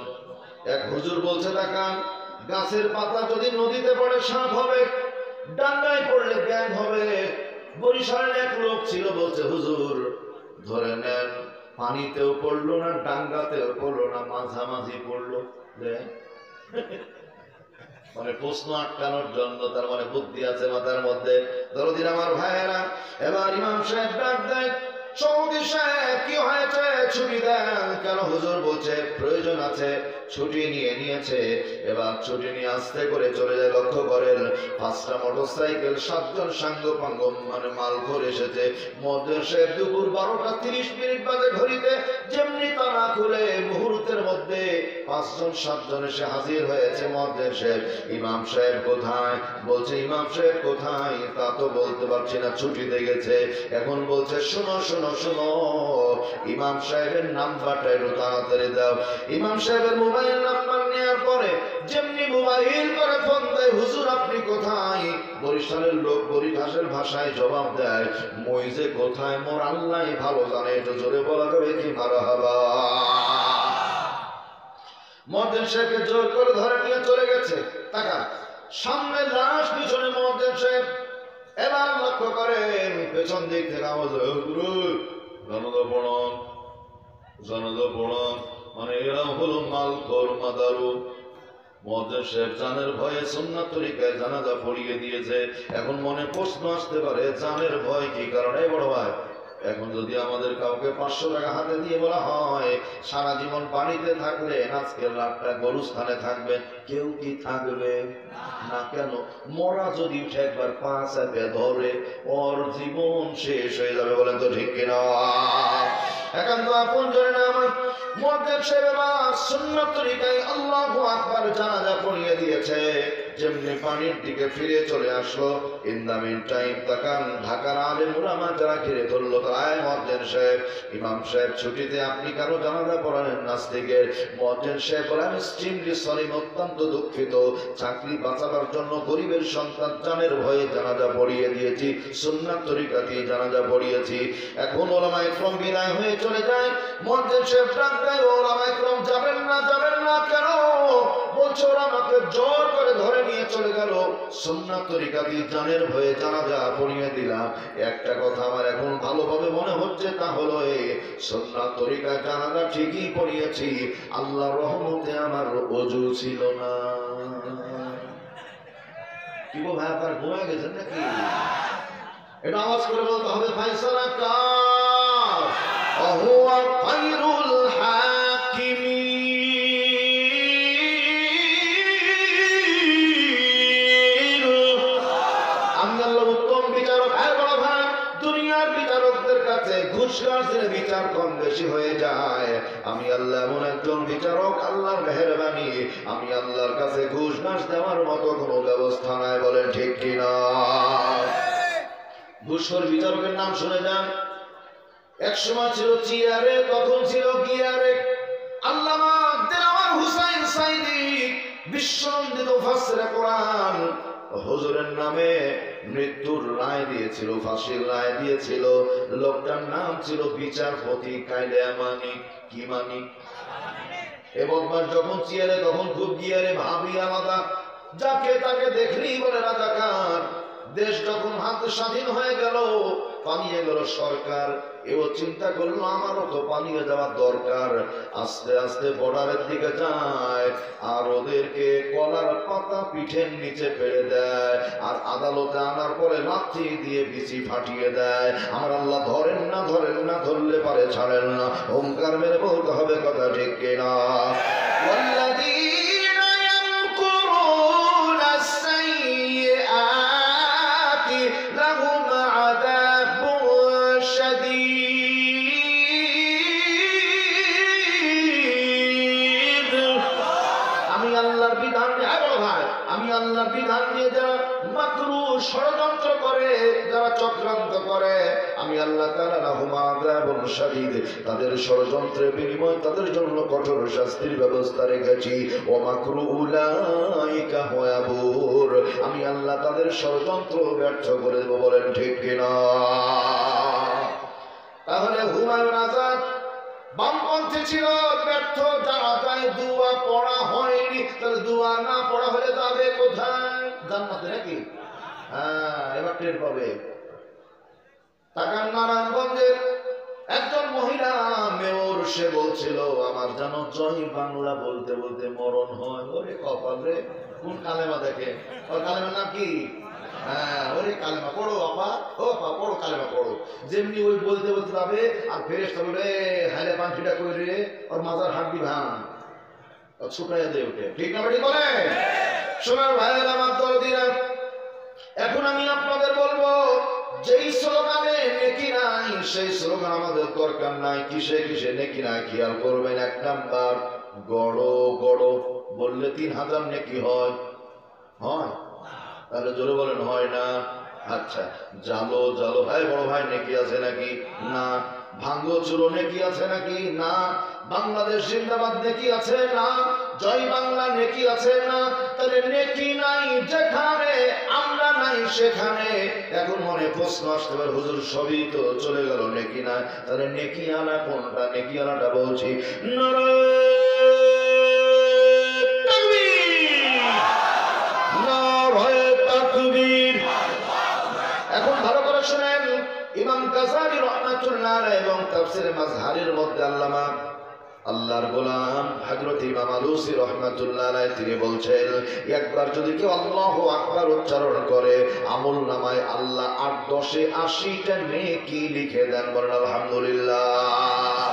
এক হুজুর বলছে দেখান, গাছের পাতা যদি নদীতে পড়ে সাপ হবে, ডাঙ্গায় পড়লে ব্যাং হবে। বরিশালের এক লোক ছিল, বলছে হুজুর ধরে নেন পানিতেও পড়লো না, ডাঙ্গাতেও পড়লো না, মাঝামাঝি পড়লো। মানে প্রশ্ন আটকানোর জন্য, তার মানে বুদ্ধি আছে মাথার মধ্যে। দরদিন আমার ভাইয়েরা, এবার ইমাম সাহেব ডাক দেয়, সৌদি সাহেব কি হয়েছে, ছুটি দেন। কেন হুজুর? বলছে প্রয়োজন আছে, ছুটি নিয়েছে। এবার ছুটি নিয়ে আস্তে করে চলে যায়। লক্ষ্য করেন 5টা মোটরসাইকেল, 7 জন সাঙ্গ পাঙ্গ মানে মাল করে এসেছে। মধ্যে সাহেব দুপুর 12টা 30 মিনিট বাজে ঘড়িতে, যেমনি তারা খুলে মুহূর্তের মধ্যে 5 জন 7 জন এসে হাজির হয়েছে। মধ্যে সাহেব, ইমাম সাহেব কোথায়? বলছে ইমাম সাহেব কোথায় তা তো বলতে পারছি না, ছুটিতে গেছে। এখন বলছে শোনো শোনো শোনো, ইমাম সাহেবের নাম্বারটা একটু তাড়াতাড়ি দাও। ইমাম সাহেবের মোবাইল নাম্বার নেওয়ার পরে যেমনি মোবাইল করে ফোন দেয়, হুজুর আপনি কোথায়? বরিশালের লোক বরিশালের ভাষায় জবাব দেয়, মই যে কোথায় মোর আল্লাহ ভালো জানে, একটু জোরে বলা যাবে কি মারহাবা? মুয়াজ্জিন সাহেবকে জোর করে ধরে নিয়ে চলে গেছে। টাকা সামনে লাশ, পিছনে মুয়াজ্জিন সাহেব। এবার লক্ষ্য করেন পেছন দিক থেকে আওয়াজ, জানাজা পড়ান, জানাজা পড়ান। মানে এরা হলো মালখোর মাদারু। মুয়াজ্জিন সাহেব জানের ভয়ে সুন্নাত তরিকায় জানাজা পড়িয়ে দিয়েছে। এখন মনে প্রশ্ন আসতে পারে, জানের ভয় কি কারণে? বড় ভাই, এখন যদি আমাদের কাউকে 500 টাকা হাতে দিয়ে বলা হয় সারা জীবন বাড়িতে থাকলে আজকের রাতটা গরুস্থানে থাকবে, কেউ কি থাকবে না? কেন? মরা যদি উঠে একবার পা চাপে ধরে, ওর জীবন শেষ হয়ে যাবে। বলেন তো ঠিক কিনা? একান্ত আপন জনে না আমার মুয়াজ্জিন সাহেব সুন্নাত তরিকায় আল্লাহু আকবার জানাজা পড়িয়ে দিয়েছে। যেমনি পানির দিকে ফিরে চলে আসলো, ইন দা মিন টাইম তাকান ঢাকার আলেম উলামা যারা ঘিরে ধরলো, তাই মুয়াজ্জিন সাহেব, ইমাম সাহেব ছুটিতে, আপনি কারো জানাজা পড়ালেন নাস্তিকের? মুয়াজ্জিন সাহেব বলে, আমি এক্সট্রিমলি সরি, অত্যন্ত দুঃখিত, চাকরি বাঁচাবার জন্য গরিবের সন্তান জানের ভয়ে জানাজা পড়িয়ে দিয়েছি, সুন্নাত তরিকাতে জানাজা পড়িয়েছি। এখন উলামা ইকরাম বিদায় হয়ে চলে যায়। মুয়াজ্জিন সাহেব ডাক দেয়, উলামা ইকরাম যাবেন না, যাবেন না। কেন? বলছে ওরা আমাকে জোর করে ধরে নিয়ে চলে গেল, সুন্নাত তরিকাতে জানের ভয়ে জানাজা পড়িয়ে দিলাম। একটা কথা আমার এখন ভালোভাবে মনে হচ্ছে, তা হলো এই সুন্নাত তরিকায় জানাজা ঠিকই পড়িয়েছি, আল্লাহর রহমতে আমার ওযু ছিল না। কি গো ভাই, আপনারা ঘুমায় গেছেন নাকি? এটা আওয়াজ করে বলতে হবে, ফায়সালা কার ওয়া খায়রুল হাকিমিন। বিচার কম বেশি হয়ে যায়, আমি আল্লাহ এমন একজন বিচারক, আল্লাহর মেহেরবানি, আমি আল্লাহর কাছে ঘুষ ঘাস দেওয়ার মতো কোনো ব্যবস্থা নাই। বলেন ঠিক কিনা? ঘুষখোর বিচারকের নাম শুনে যান। এক সময় ছিল চেয়ারে, তখন ছিল গিয়ারে। আল্লামা দেলাওয়ার হুসাইন সাইদি বিশ্বনন্দিত মুফাসসিরে কোরআন হুজুরের নামে মৃত্যুর রায় দিয়েছিল, ফাঁসির রায় দিয়েছিল। লোকটার নাম ছিল বিচারপতি কায়দা মানিক। কি মানিক? এবং যখন চেয়ারে তখন খুব গিয়ারে, ভাবি আলাদা, যাকে তাকে দেখলেই বলে রাজাকার। দেশ যখন হাতে স্বাধীন হয়ে গেল, পালিয়ে গেল সরকার, এও চিন্তা করলো আমারও তো পালিয়ে যাওয়ার দরকার। আস্তে আস্তে বর্ডারের দিকে যায়, আর ওদেরকে কলার পাতা পিঠের নিচে ফেলে দেয়, আর আদালতে আনার পরে লাথি দিয়ে বিচি ফাটিয়ে দেয়। আমার আল্লাহ ধরেন না, ধরেন না, ধরলে পারে ছাড়েন না। ওঙ্কার মেরে বলতে হবে কথা ঠিক কিনা? ষড়যন্ত্র করে, যারা চক্রান্ত করে, আমি আমি আল্লাহ তাআলা লাহুম আযাবুন শাদীদ, তাদের ষড়যন্ত্রের বিনিময়ে তাদের জন্য কঠোর শাস্তির ব্যবস্থা রেখেছি। ওয়া মাকরু উলাইকা হুয়াবুর, আমি আল্লাহ তাদের ষড়যন্ত্র ব্যর্থ করে দেব। বলেন ঠিক কিনা? তাহলে হুমায়ুন আজাদ বামপন্থী ছিল, ব্যর্থ জানা যায়। দুয়া পড়া হয়নি, তাহলে দুয়া না পড়া হলে যাবে কোথায়? জান্নাতে নাকি? হ্যাঁ, এবার টের পাবে। তাকান, নারায়ণগঞ্জের একজন মহিলা মেয়র, সে বলছিল আমার যেন জয় বাংলা বলতে বলতে মরণ হয়। ওরে কপাল রে, কোন কালেমা দেখে? ওর কালেমার নাম কি? হ্যাঁ, ওরে কালেমা পড়ো আপা, ও আপা পড়ো, কালেমা পড়ো। যেমনি ওই বলতে বলতে যাবে, আর ফেরেশতা বলে হাইলে পান্ঠিটা কই রে, ওর মাজার হাড্ডি ভাঙ, ছুটাইয়া দিয়ে ওঠে। ঠিক না ঠিক বলে? সোনার ভাইয়েরা, আমার দরদিরা, এখন আমি আপনাদের বলবো, যেই স্লোগানে নেকি নাই সেই স্লোগান আমাদের দরকার নাই। কিসে কিসে নেকি নাই খেয়াল করবেন। এক নাম্বার, গড়ো গড়ো বললে 3000 নেকি হয়? হয়? তাহলে জোরে বলেন হয় না? আচ্ছা, জালো জালো ভাই বড় ভাই নেকি আছে নাকি? না। ভাঙ্গো চুরো নেকি আছে নাকি? না। বাংলাদেশ জিন্দাবাদ নেকি আছে? না। জয় বাংলা নেকি আছে? না। তাহলে নেকি নাই যেখানে, আমরা নাই সেখানে। এখন মনে প্রশ্ন আসতে পারে, হুজুর সবই তো চলে গেল, নেকি নাই, তাহলে নেকি আলা কোনটা? নেকি আলাটা বলছি, এখন ভালো করে শুনেন। ইমাম গাযালি রাহমাতুল্লাহ আলাইহি এবং তাফসীরে মাজহারির মধ্যে আল্লামা আল্লাহর গোলাম হযরত ইমাম আলুসি রাহমাতুল্লাহ আলাইহি তিনি বলছেন, একবার যদি কেউ আল্লাহু আকবার উচ্চারণ করে, আমলনামায় আল্লাহ ৮ 10 80টা নেকি লিখে দেন। বলেন আলহামদুলিল্লাহ।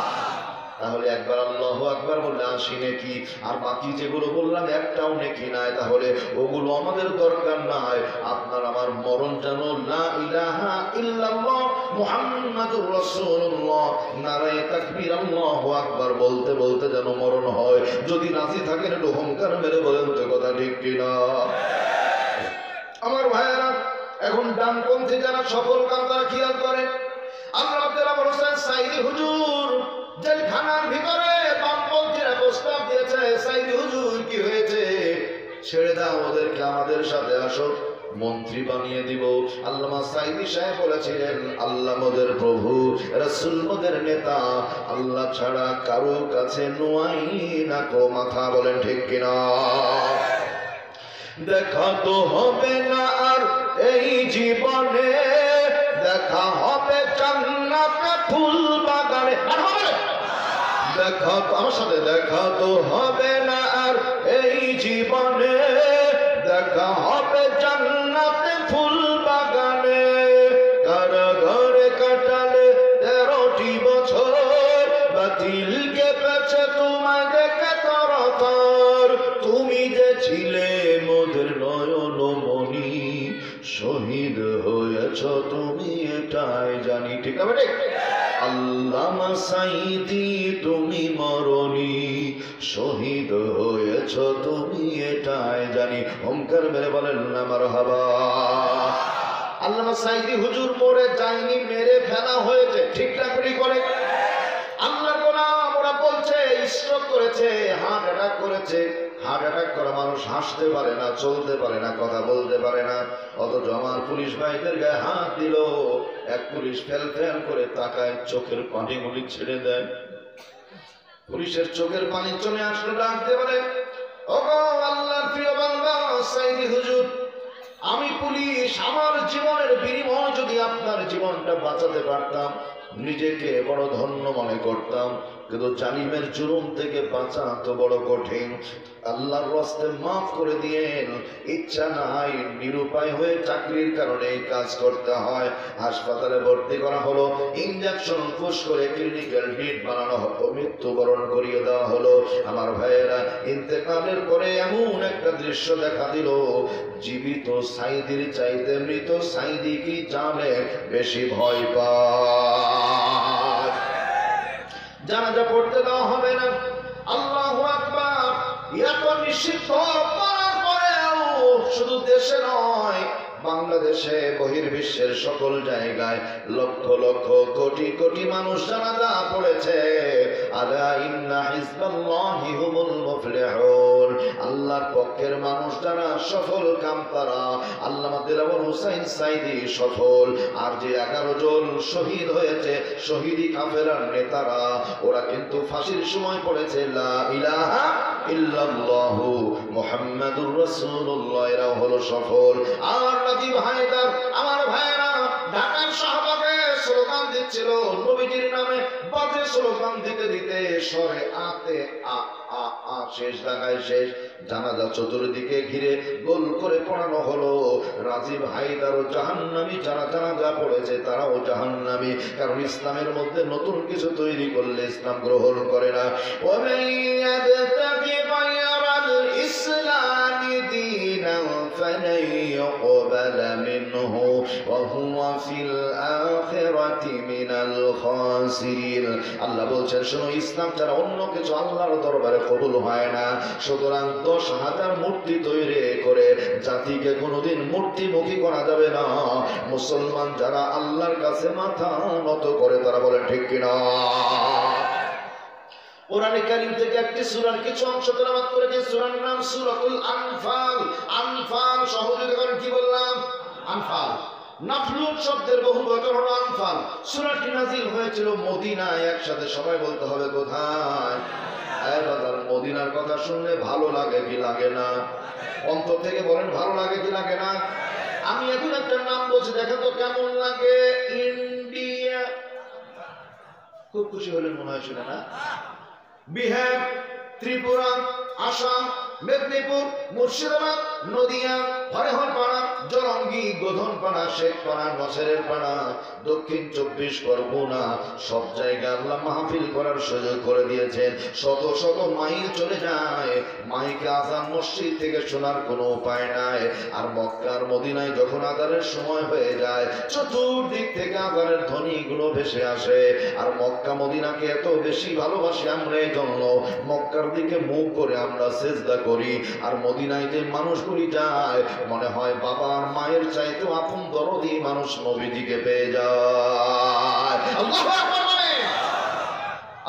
তাহলে একবার আল্লাহু আকবার বললে 80 নেকি, আর বাকি যেগুলো বললাম একটাও নেকি নাই। তাহলে ওগুলো আমাদের দরকার নাই। আপনার আমার মরণ যেন লা ইলাহা ইল্লাল্লাহ মুহাম্মাদুর রাসূলুল্লাহ নারায়ে তাকবীর আল্লাহু আকবার বলতে বলতে যেন মরণ হয়। যদি রাজি থাকেন একটু হুঙ্কার মেরে বলেন তো কথা ঠিক কিনা? আমার ভাইয়েরা, এখন ডানপন্থী যারা সফল কাম তারা খেয়াল করে, আল্লাহ তাআলা বলেছেন সাইদি হুজুর জেলখানার ভিতরে বামপন্থীরা প্রস্তাব দিয়েছে, সাইদি হুজুর কি হয়েছে, ছেড়ে দাও ওদেরকে, আমাদের সাথে আসো, মন্ত্রী বানিয়ে দিব। আল্লামা সাইদি সাহেব বলেছিলেন, আল্লাহ মোদের প্রভু, রাসূল মোদের নেতা, আল্লাহ ছাড়া কারো কাছে নোয়াই না কো মাথা। বলেন ঠিক কিনা? দেখা তো হবে না আর এই জীবনে, দেখা হবে জান্নাতে ফুল বাগানে। দেখা আমার সাথে, দেখা তো হবে না আর এই জীবনে, দেখা হবে জান্নাতে ফুল বাগানে। কারাগারে কাটালে 13টি বছর, বাতিল কেঁপেছে তোমায় দেখে তরতর। তুমি যে ছিলে মোদের নয়ন মনি, শহীদ হয়েছ তুমি এটাই জানি। ঠিক আছে? আল্লামা সাইদি তুমি মরনি, শহীদ হয়েছ তুমি এটাই জানি। ওমকার মেরে বলেন না মারহাবা। আল্লামা সাইদি হুজুর মরে যায়নি, মেরে ফেলা হয়েছে। ঠিক না করে? আল্লাহর গোলাম ওরা বলছে স্ট্রোক করেছে, হার্ট অ্যাটাক করেছে। হার্ট অ্যাটাক করা মানুষ হাসতে পারে না, চলতে পারে না, কথা বলতে পারে না। অথচ আমার পুলিশ ভাইদের গায়ে হাত দিল, এক পুলিশ ফেল ফেল করে তাকায়, চোখের পানিগুলি ছেড়ে দেয়। পুলিশের চোখের পানি চলে আসলে ডাকতে পারে, ওগো আল্লাহর প্রিয় বান্দা সাইদি হুজুর, আমি পুলিশ, আমার জীবনের বিনিময়ে যদি আপনার জীবনটা বাঁচাতে পারতাম নিজেকে বড় ধন্য মনে করতাম। কিন্তু জালিমের জুলুম থেকে বাঁচা তো বড় কঠিন। আল্লাহর রাস্তায় মাফ করে দিয়েন। ইচ্ছা নাই, নিরুপায় হয়ে চাকরির কারণে এই কাজ করতে হয়। হাসপাতালে ভর্তি করা হলো, ইনজেকশন ফুস করে ক্লিনিক্যাল ডিট বানানো হলো, মৃত্যুবরণ করিয়ে দেওয়া হলো। আমার ভাইয়েরা, ইন্তেকালের পরে এমন একটা দৃশ্য দেখা দিল, জীবিত সাইদির চাইতে মৃত সাইদি কি জানে বেশি ভয় পায়। জানাজা পড়তে দেওয়া হবে না। আল্লাহু আকবার। এত নিষিদ্ধ করার পরেও শুধু দেশে নয়, বাংলাদেশে বহির্বিশ্বের সকল জায়গায় লক্ষ লক্ষ কোটি কোটি মানুষ জানাজা পড়েছে। আলা ইন্না হিজবাল্লাহি হুমুল মুফলিহুন, আল্লাহর পক্ষের মানুষ যারা সফল কাম তারা। আল্লামা দেলাওয়ার হোসেন সাইদি সফল, আর যে 11 জন শহীদ হয়েছে শহীদি কাফেলার নেতারা, ওরা কিন্তু ফাঁসির সময় পড়েছে লা ইলাহা ইল্লাল্লাহু মুহাম্মাদুর রাসূলুল্লাহ, এরা হলো সফল। আর রাজীব হায়দার আমার ভাইরা ঢাকার শাহবাগে স্লোগান দিচ্ছিল নবীজির নামে, বাজে স্লোগান দিতে দিতে সরে আতে আ আ আ শেষ জায়গায় শেষ। জানাজা চতুর্দিকে ঘিরে গোল করে পড়ানো হলো। রাজীব হায়দারও জাহান্নামী, যারা জানাজা পড়েছে তারাও জাহান্নামী, কারণ ইসলামের মধ্যে নতুন কিছু তৈরি করলে ইসলাম গ্রহণ করে না। ওয়া ইয়াবতাগি গায়রাল ইসলামি দীনান ফালান ইউকবালা মিনহু ওয়া হুয়া ফিল আখিরাতি মিনাল খাসিরিন। আল্লাহ বলছেন, শোনো, ইসলাম ছাড়া অন্য কিছু আল্লাহর দরবারে কবুল হয় না। সুতরাং 10,000 মূর্তি তৈরি করে জাতিকে কোনোদিন মূর্তিমুখী করা যাবে না। মুসলমান যারা আল্লাহর কাছে মাথা নত করে তারা বলেন ঠিক কিনা? কোরআনে কারীম থেকে একটি সূরার কিছু অংশ তেলাওয়াত করেছি, সূরার নাম সূরাতুল আনফাল। আনফাল সহজে করেন, কি বললাম? আনফাল। নাফলুন শব্দের বহু বচন হলো আনফাল। সূরাটি নাযিল হয়েছিল মদিনায়। একসাথে সবাই বলতে হবে কোথায়? মদিনার কথা শুনলে ভালো লাগে কি লাগে না? অন্তর থেকে বলেন, ভালো লাগে কি লাগে না? আমি এখন একটা নাম বলছি, দেখেন তো কেমন লাগে। ইন্ডিয়া। খুব খুশি হলেন মনে হয়, শুনে না? বিহার, ত্রিপুরা, আসাম, মেদিনীপুর, মুর্শিদাবাদ, নদিয়া, হরিহরপাড়া, জলঙ্গি, গোধনপাড়া, শেখপাড়া, নসেরের পাড়া, দক্ষিণ 24 পরগনা, সব জায়গায় আল্লাহ মাহফিল করার সুযোগ করে দিয়েছেন। শত শত মাইল চলে যায়, মাইকে আজান মসজিদ থেকে শোনার কোনো উপায় নাই। আর মক্কার মদিনায় যখন আজানের সময় হয়ে যায়, চতুর্দিক থেকে আজানের ধ্বনিগুলো ভেসে আসে। আর মক্কা মদিনাকে এত বেশি ভালোবাসি আমরা, এই জন্য মক্কার দিকে মুখ করে আমরা সেজদা করি। আর মদিনায় যে মানুষগুলি যায়, মনে হয় বাবা আর মায়ের চাইতেও আপন দরদি মানুষ নবীজিকে পেয়ে যায়। আল্লাহু আকবার বলেন।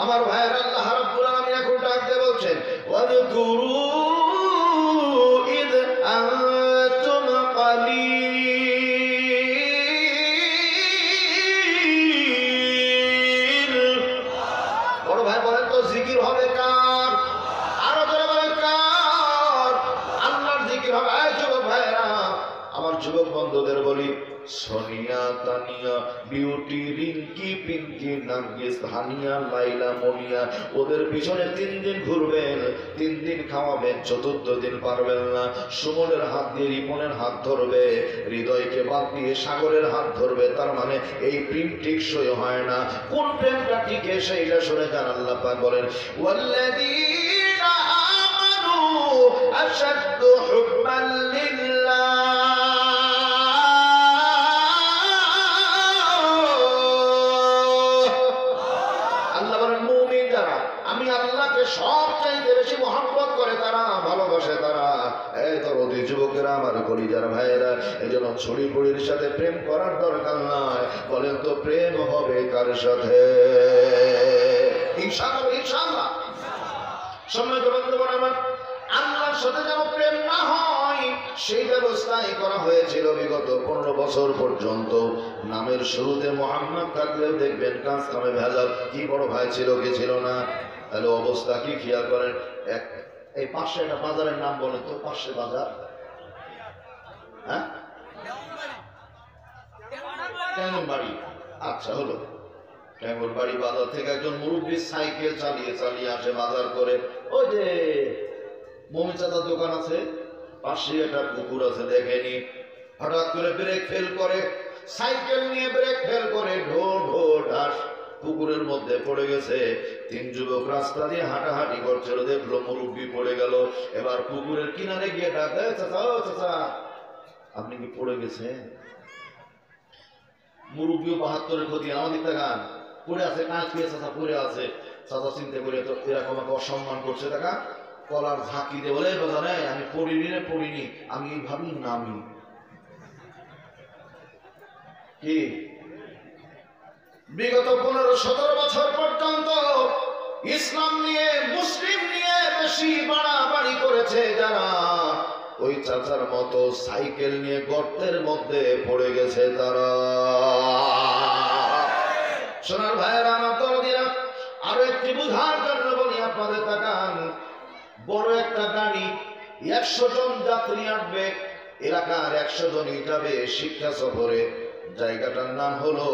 আমার ভাইয়ের আল্লাহ রাব্বুল আলামিন এখন ডাক দিয়ে বলছেন, ওয়াযকুরু ইদ আনতুম কালীল। বড় ভাই বলেন তো, জিকির হবে কার? আরো জোরে বলেন কার? আল্লাহর জিকির হবে। যুবক ভাইরা, আমার যুবক বন্ধুদের বলি, সোনিয়া, তানিয়া, বিউটি, রিঙ্কি, পিঙ্কি, নার্গিস, হানিয়া, লাইলা, মনিয়া, ওদের পিছনে 3 দিন ঘুরবেন, 3 দিন খাওয়াবেন, 4th দিন পারবেন না। সুমনের হাত দিয়ে রিপনের হাত ধরবে, হৃদয়কে বাদ দিয়ে সাগরের হাত ধরবে। তার মানে এই প্রেম টিকসই হয় না। কোন প্রেমটা টিকে সেইটা শুনে যান। আল্লাহ পাক বলেন, ওয়াল্লাযীনা আমানু আশাদ্দু হুব্বান লিল্লাহ। আমি আল্লাহকে সবচাইতে বেশি মহব্বত করে তারা, ভালোবাসে তারা। এই দরদি যুবকেরা, আমার কলিজার ভাইয়েরা, এই জন্য ছড়ি বড়ির সাথে প্রেম করার দরকার নাই। বলেন তো, প্রেম হবে কার সাথে? ইনশাআল্লাহ, ইনশাআল্লাহ। সম্মানিত বন্ধুগণ আমার, আল্লাহর সাথে যেন প্রেম না হয় সেই ব্যবস্থাই করা হয়েছিল বিগত 15 বছর পর্যন্ত। নামের শুরুতে মোহাম্মদ থাকলেও দেখবেন কাজ কামে ভেজাল। কি বড় ভাই ছিল, কি ছিল না? তাহলে অবস্থা কি খেয়াল করেন। এই পাশে একটা বাজারের নাম বলেন তো, পাশে বাজার, হ্যাঁ, ট্যাঙ্গনবাড়ি। আচ্ছা, হলো ট্যাঙ্গনবাড়ি বাজার থেকে একজন মুরব্বী সাইকেল চালিয়ে চালিয়ে আসে বাজার করে। ওই যে মমি চাচার দোকান আছে, পাশে একটা পুকুর আছে, দেখেনি? হঠাৎ করে ব্রেক ফেল করে, সাইকেল নিয়ে ব্রেক ফেল করে ঢো ঢো ঢাস পুকুরের মধ্যে পড়ে গেছে। 3 যুবক রাস্তা দিয়ে হাঁটাহাঁটি করছিল, দেখলো মুরব্বী পড়ে গেল। এবার পুকুরের কিনারে গিয়ে ডাক দেয়, চাচা, ও চাচা, আপনি কি পড়ে গেছেন? মুরব্বীও 72-এর ক্ষতি, আমাদের টাকা পড়ে আছে, কাজ পেয়ে চাচা পড়ে আছে। চাচা চিন্তা করে তো এরকম আমাকে অসম্মান করছে, টাকা কলার ঝাঁকি দিয়ে বলে, বাজারে আমি পড়িনি রে, পড়িনি, আমি এইভাবেই নামি। কি বিগত 15-17 বছর পর্যন্ত ইসলাম নিয়ে মুসলিম নিয়ে বেশি বাড়াবাড়ি করেছে যারা, ওই চাচার মতো সাইকেল নিয়ে গর্তের মধ্যে পড়ে গেছে তারা। সোনার ভাইয়েরা আমার দরদিরা, আরো একটি বুঝার জন্য বলি, আপনাদের তাকান, বড় একটা গাড়ি 100 জন যাত্রী আনবে, এলাকার 100 জনই যাবে শিক্ষা সফরে। জায়গাটার নাম হলো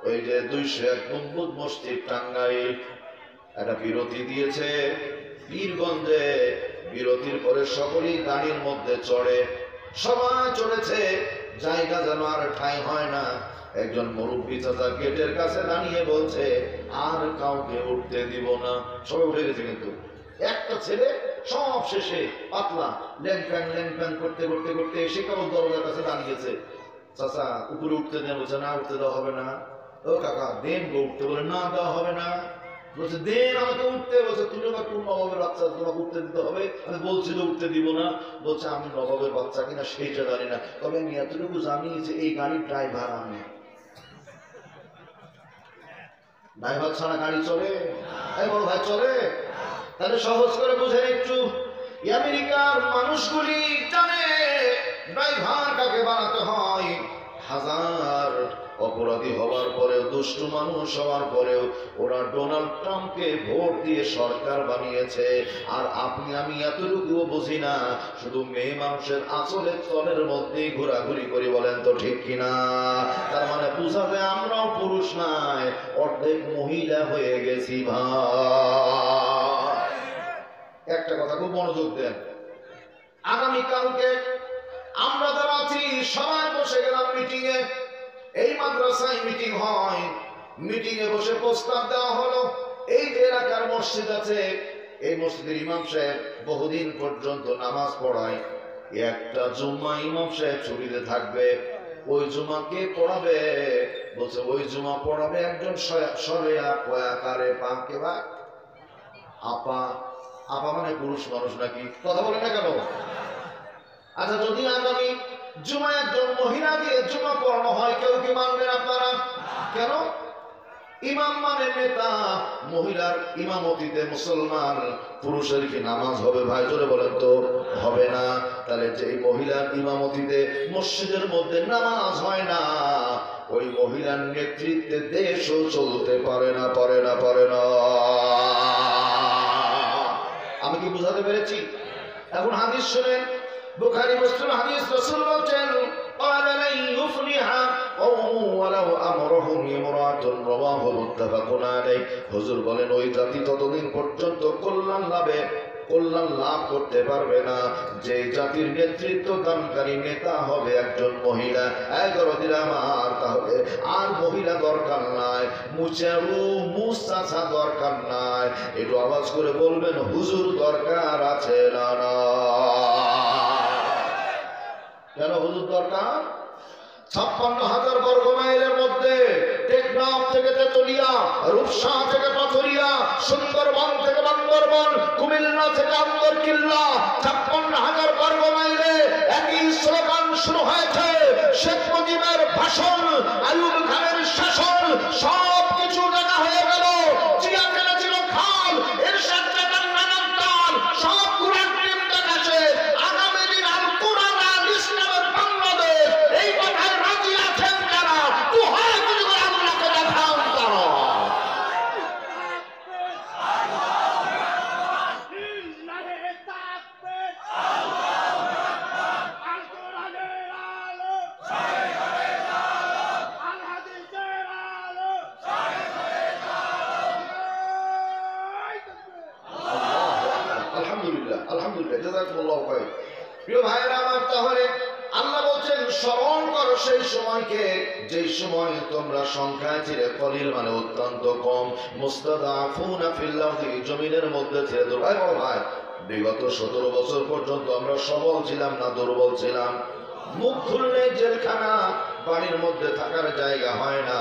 ওই যে 201 গম্বুজ মসজিদ, টাঙ্গাইল। একটা বিরতি দিয়েছে পীরগঞ্জে, বিরতির পরে সকলেই গাড়ির মধ্যে চড়ে, সবাই চড়েছে, জায়গা যেন আর ঠাঁই হয় না। একজন মুরব্বী চাচা গেটের কাছে দাঁড়িয়ে বলছে, আর কাউকে উঠতে দিব না। সবাই উঠে গেছে, কিন্তু একটা ছেলে সব শেষে পাতলা ল্যাং করতে করতে করতে এসে কেবল দরজার কাছে দাঁড়িয়েছে। চাচা উপরে উঠতে দেন, বলছে না উঠতে দেওয়া হবে না। ও কাকা দেন গো উঠতে, বলে না দেওয়া হবে না। বলছে দেন আমাকে উঠতে। বলছে তুমি আবার কোন নবাবের বাচ্চা, তোমাকে উঠতে দিতে হবে? আমি বলছি তো উঠতে দিব না। বলছে আমি নবাবের বাচ্চা কিনা সেইটা জানি না, তবে আমি এতটুকু জানি যে এই গাড়ির ড্রাইভার আমি। ড্রাইভার ছাড়া গাড়ি চলে? এই বড় ভাই চলে? তাহলে সহজ করে বুঝেন একটু, আমেরিকার মানুষগুলি জানে ড্রাইভার কাকে বানাতে হয়। হাজার অপরাধী হওয়ার পরেও, দুষ্টু মানুষ হওয়ার পরেও ওরা ডোনাল্ড ট্রাম্পকে ভোট দিয়ে সরকার বানিয়েছে। আর আপনি আমি এতটুকুও বুঝি না, শুধু মেয়ে মানুষের আঁচলের তলের মধ্যেই ঘোরাঘুরি করি, বলেন তো ঠিক কিনা? তার মানে বুঝা যায় আমরাও পুরুষ নাই, অর্ধেক মহিলা হয়ে গেছি ভাই। একটা কথা খুব মনোযোগ দেন, আগামীকালকে আমরা যারা আছি সবাই বসে গেলাম মিটিং এ। এই মাদ্রাসায় মিটিং হয়, মিটিং এ বসে প্রস্তাব দেওয়া হলো, এই যে এলাকার মসজিদ আছে, এই মসজিদের ইমাম সাহেব বহুদিন পর্যন্ত নামাজ পড়ায়। একটা জুম্মা ইমাম সাহেব ছুটিতে থাকবে, ওই জুমা কে পড়াবে? বলছে ওই জুমা পড়াবে একজন সরেয়া কয়াকারে পাকে বা আপা। আপা মানে পুরুষ মানুষ নাকি? কথা বলে না কেন? আচ্ছা যদি আগামী জুমা একজন মহিলা দিয়ে জুমা পড়ানো হয়, কেউ কি মানবেন আপনারা? কেন? ইমাম মানে নেতা, মহিলার ইমামতিতে মুসলমান, পুরুষের কি নামাজ হবে? ভাই জোরে বলেন তো হবে না। তাহলে যে মহিলার ইমামতিতে মসজিদের মধ্যে নামাজ হয় না, ওই মহিলার নেতৃত্বে দেশও চলতে পারে না, পারে না, পারে না। আমি কি বুঝাতে পেরেছি? এখন হাদিস শুনেন, বুখারী মুসলিম হাদিস, রাসূল বলেন قال لن يفلح قوم ولو امرهم امراه رواه متفق عليه। হুজুর বলেন ওই জাতি ততদিন পর্যন্ত কল্যাণ লাভ করতে পারবে না যে জাতির নেতৃত্ব দানকারী নেতা হবে একজন মহিলা। 11 দিন আমার তাহলে আর মহিলা দরকার নাই, মুচাছা দরকার নাই। একটু আওয়াজ করে বলবেন হুজুর দরকার আছে না? না কেন হুজুর দরকার? 56,000 বর্গ মাইলের মধ্যে টেকনাফ থেকে তেতুলিয়া, রূপসা থেকে পাথরিয়া, সুন্দরবন থেকে বান্দরবন, কুমিল্লা থেকে আন্দরকিল্লা, 56,000 বর্গ মাইলে একই স্লোগান শুরু হয়েছে। শেখ মুজিবের ভাষণ, আইয়ুব খানের শাসন, সব কিছু দেখা হয়ে গেল। জিয়া কেনেছিল খাল, এরশাদ টাকার নানান তাল, সব কুরআন টিম দেখাছে। আগামী দিন আল কুরআন আল ইসলামের বাংলাদেশ, এই কথায় রাজি আছেন যারা? তো হয় কিছু করে আল্লাহকে দেখান তারা। আলহামদুলিল্লাহ, আলহামদুলিল্লাহ, জাযাকুমুল্লাহু খায়র। প্রিয় ভাইরা আমার, তাহলে আল্লাহ বলছেন স্মরণ করো সেই সময়কে যেই সময় তোমরা সংখ্যায় ছিলে কলিল, মানে অত্যন্ত কম, মুস্তাদাফুনা ফিল আরদি, জমিনের মধ্যে ছিলে দুর্বল। ভাই বিগত 17 বছর পর্যন্ত আমরা সবল ছিলাম না দুর্বল ছিলাম? মুখ খুললে জেলখানা, বাড়ির মধ্যে থাকার জায়গা হয় না।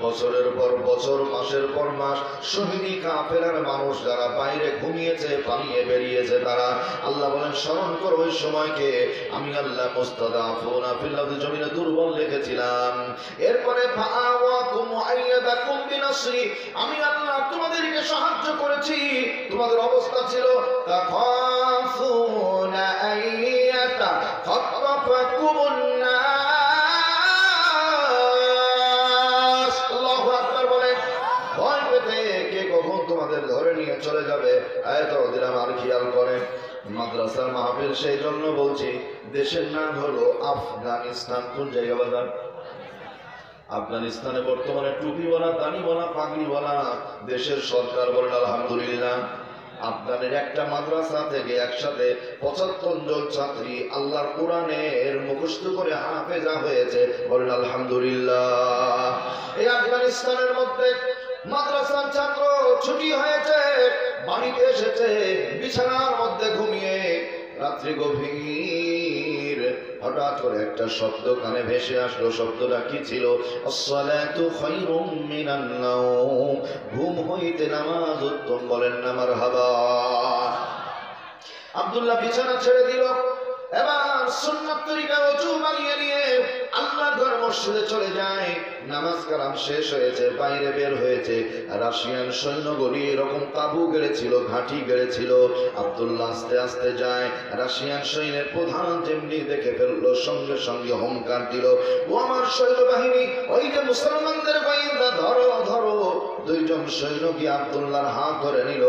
বছরের পর বছর, মাসের পর মাস শহীদি কাফেলার মানুষ যারা বাইরে ঘুমিয়েছে, পালিয়ে বেরিয়েছে, তারা আল্লাহ বলেন স্মরণ করো ওই সময়কে আমি আল্লাহ মুস্তাদাফুনা ফিল আরদি জমিনে দুর্বল রেখেছিলাম। এরপরে ফাআওয়াকুম ওয়াইয়াদাকুম বিনাসরি, আমি আল্লাহ তোমাদেরকে সাহায্য করেছি। তোমাদের অবস্থা ছিল তাখাফুনা আইয়াতা খাতাফাকুমুন নাস, আল্লাহু আকবার বলেন। ভয় পেতে কে কখন তোমাদের ধরে নিয়ে চলে যাবে, আয়াত দিলাম আর খেয়াল করেন। মাদ্রাসার মাহফিল সেই জন্য বলছি, দেশের নাম হলো আফগানিস্তান। কোন জায়গা বাজার? আফগানিস্তানে বর্তমানে টুপিওয়ালা, দাড়িওয়ালা, পাগড়িওয়ালা দেশের সরকার। বলেন আলহামদুলিল্লাহ। আফগানের একটা মাদ্রাসা থেকে একসাথে ৭৫ জন ছাত্রী আল্লাহর কোরআনের মুখস্থ করে হাফেজা হয়েছে। বলেন আলহামদুলিল্লাহ। এই আফগানিস্তানের মধ্যে মাদ্রাসার ছাত্র ছুটি হয়েছে, বাড়িতে এসেছে, বিছানার মধ্যে ঘুমিয়ে রাত্রি গভীর, হঠাৎ করে একটা শব্দ কানে ভেসে আসলো। শব্দটা কি ছিল? আসসালাতু খায়রুম মিনান নাওম, ঘুম হইতে নামাজ উত্তম। বলেন না মারহাবা। আব্দুল্লাহ বিছানা ছেড়ে দিল, এবার সুন্নাত তরিকায় ওযু বানিয়ে নিয়ে আল্লাহর ঘর মসজিদে চলে যায়। নামাজ কালাম শেষ হয়েছে, বাইরে বের হয়েছে। রাশিয়ান সৈন্যগুলি এরকম তাবু গেড়েছিল, ঘাঁটি গেড়েছিল। আব্দুল্লাহ আস্তে আস্তে যায়, রাশিয়ান সৈন্যের প্রধান যেমনি দেখে ফেললো, সঙ্গে সঙ্গে হুঙ্কার দিল, ও আমার সৈন্যবাহিনী, ওই যে মুসলমানদের গোয়েন্দা, ধরো ধরো। দুইজন সৈন্য কি আব্দুল্লাহর হাত ধরে নিল।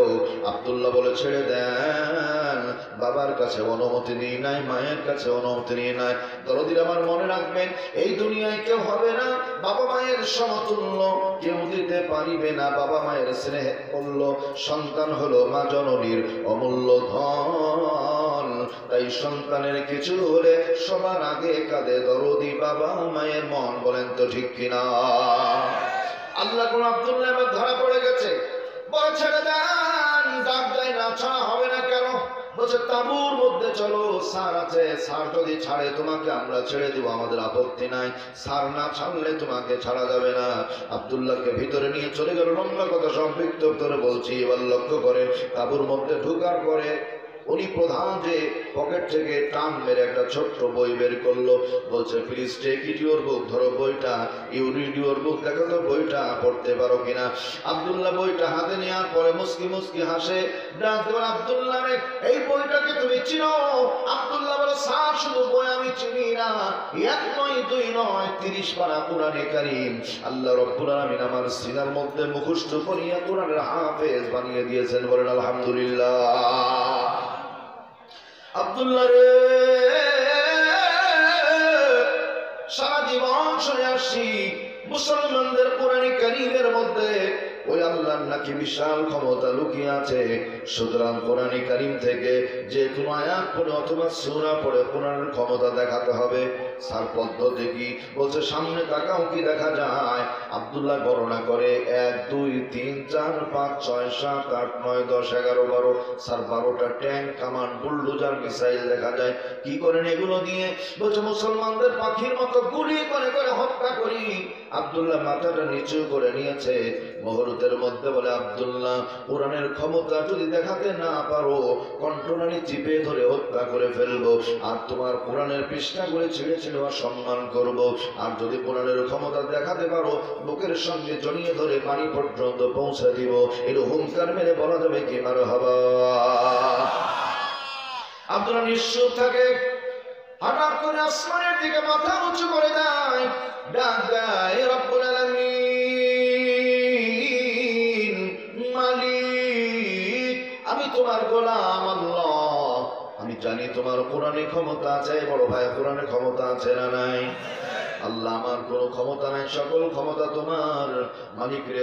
আব্দুল্লাহ বলে, ছেড়ে দেন, বাবার কাছে অনুমতি নিয়ে নাই, মায়ের কাছে অনুমতি নিয়ে নাই। দরদির আমার মনে রাখবেন, এই দুনিয়ায় কেউ হবে না বাবা মায়ের সমতুল্য, কেউ দিতে পারিবে না বাবা মায়ের স্নেহ মূল্য। সন্তান হলো মা জননীর অমূল্য ধন, তাই সন্তানের কিছু হলে সবার আগে কাঁদে দরদি বাবা মায়ের মন। বলেন তো ঠিক কিনা? আল্লাহ কোন আব্দুল্লাহ এবার ধরা পড়ে গেছে, বলে ছেড়ে দেন। ডাক দেয় না, ছাড়া হবে না কেন? বলছে তাবুর মধ্যে চলো, স্যার আছে, স্যার যদি ছাড়ে তোমাকে আমরা ছেড়ে দিব, আমাদের আপত্তি নাই। স্যার না ছাড়লে তোমাকে ছাড়া যাবে না। আব্দুল্লাহকে ভিতরে নিয়ে চলে গেল। লম্বা কথা সম্পৃক্ত করে বলছি, এবার লক্ষ্য করে তাবুর মধ্যে ঢুকার পরে উনি প্রধান যে পকেট থেকে টান মেরে একটা ছোট্ট বই বের করলো। বলছে, please take it your book, ধরো বইটা, ইউ রিড ইউর বুক, দেখো তো বইটা পড়তে পারো কিনা। আব্দুল্লাহ বইটা হাতে নেওয়ার পরে মুস্কি মুস্কি হাসে। ডাক দেবেন, আব্দুল্লাহ রে, এই বইটাকে তুমি চিনো? আব্দুল্লাহ বলে, স্যার শুধু বই আমি চিনি না, এক নয় দুই নয় 30 পারা কোরআনে কারীম আল্লাহ রাব্বুল আলামিন আমার সিনার মধ্যে মুখস্থ করিয়া কোরআনের হাফেজ বানিয়ে দিয়েছেন। বলেন আলহামদুলিল্লাহ। আব্দুল্লাহ রে, সারা জীবন শুনে আসছি মুসলমানদের কোরআনে কারীমের মধ্যে ওই আল্লাহর নাকি বিশাল ক্ষমতা লুকিয়ে আছে। সুতরাং কোরআনে কারীম থেকে যে কোনো আয়াত পড়ে অথবা সূরা পড়ে কোরআনের ক্ষমতা দেখাতে হবে। স্যার পদ্ধতি কি? বলছে, সামনে তাকাও, কি দেখা যায়? আব্দুল্লাহ গণনা করে 1 2 3 4 5 6 7 8 9 10 11 12। স্যার 12টা ট্যাঙ্ক, কামান, বুলডোজার, মিসাইল দেখা যায়। কি করেন এগুলো দিয়ে? বলছে, মুসলমানদের পাখির মতো গুলি করে করে হত্যা করি। আব্দুল্লাহ মাথাটা নিচু করে নিয়েছে, মুহূর্তের মধ্যে বলে, আব্দুল্লাহ, কোরআনের ক্ষমতা যদি দেখাতে না পারো, কণ্ঠনালী চিপে ধরে হত্যা করে ফেলবো। আর তোমার কোরআনের পৃষ্ঠাগুলি ছিঁড়ে ছিঁড়ে সম্মান করব। আর যদি কোরআনের ক্ষমতা দেখাতে পারো, বুকের সঙ্গে জড়িয়ে ধরে পানি পর্যন্ত পৌঁছে দিব। এর হুঙ্কার মেরে বলা যাবে কি মারহাবা? আব্দুল্লাহ নিশ্চুপ থাকে। হঠাৎ করে আসমানের দিকে মাথা উঁচু করে দেয়, ডাক দেয়, রব্বুল আলামিন, মালিক, আমি তোমার গোলাম আল্লাহ, আমি জানি তোমার কোরআনে ক্ষমতা আছে। বড় ভাই, কোরআনে ক্ষমতা আছে না নাই? আল্লাহ, আমার কোনো ক্ষমতা নাই, সকল ক্ষমতা তোমার। মালিক রে,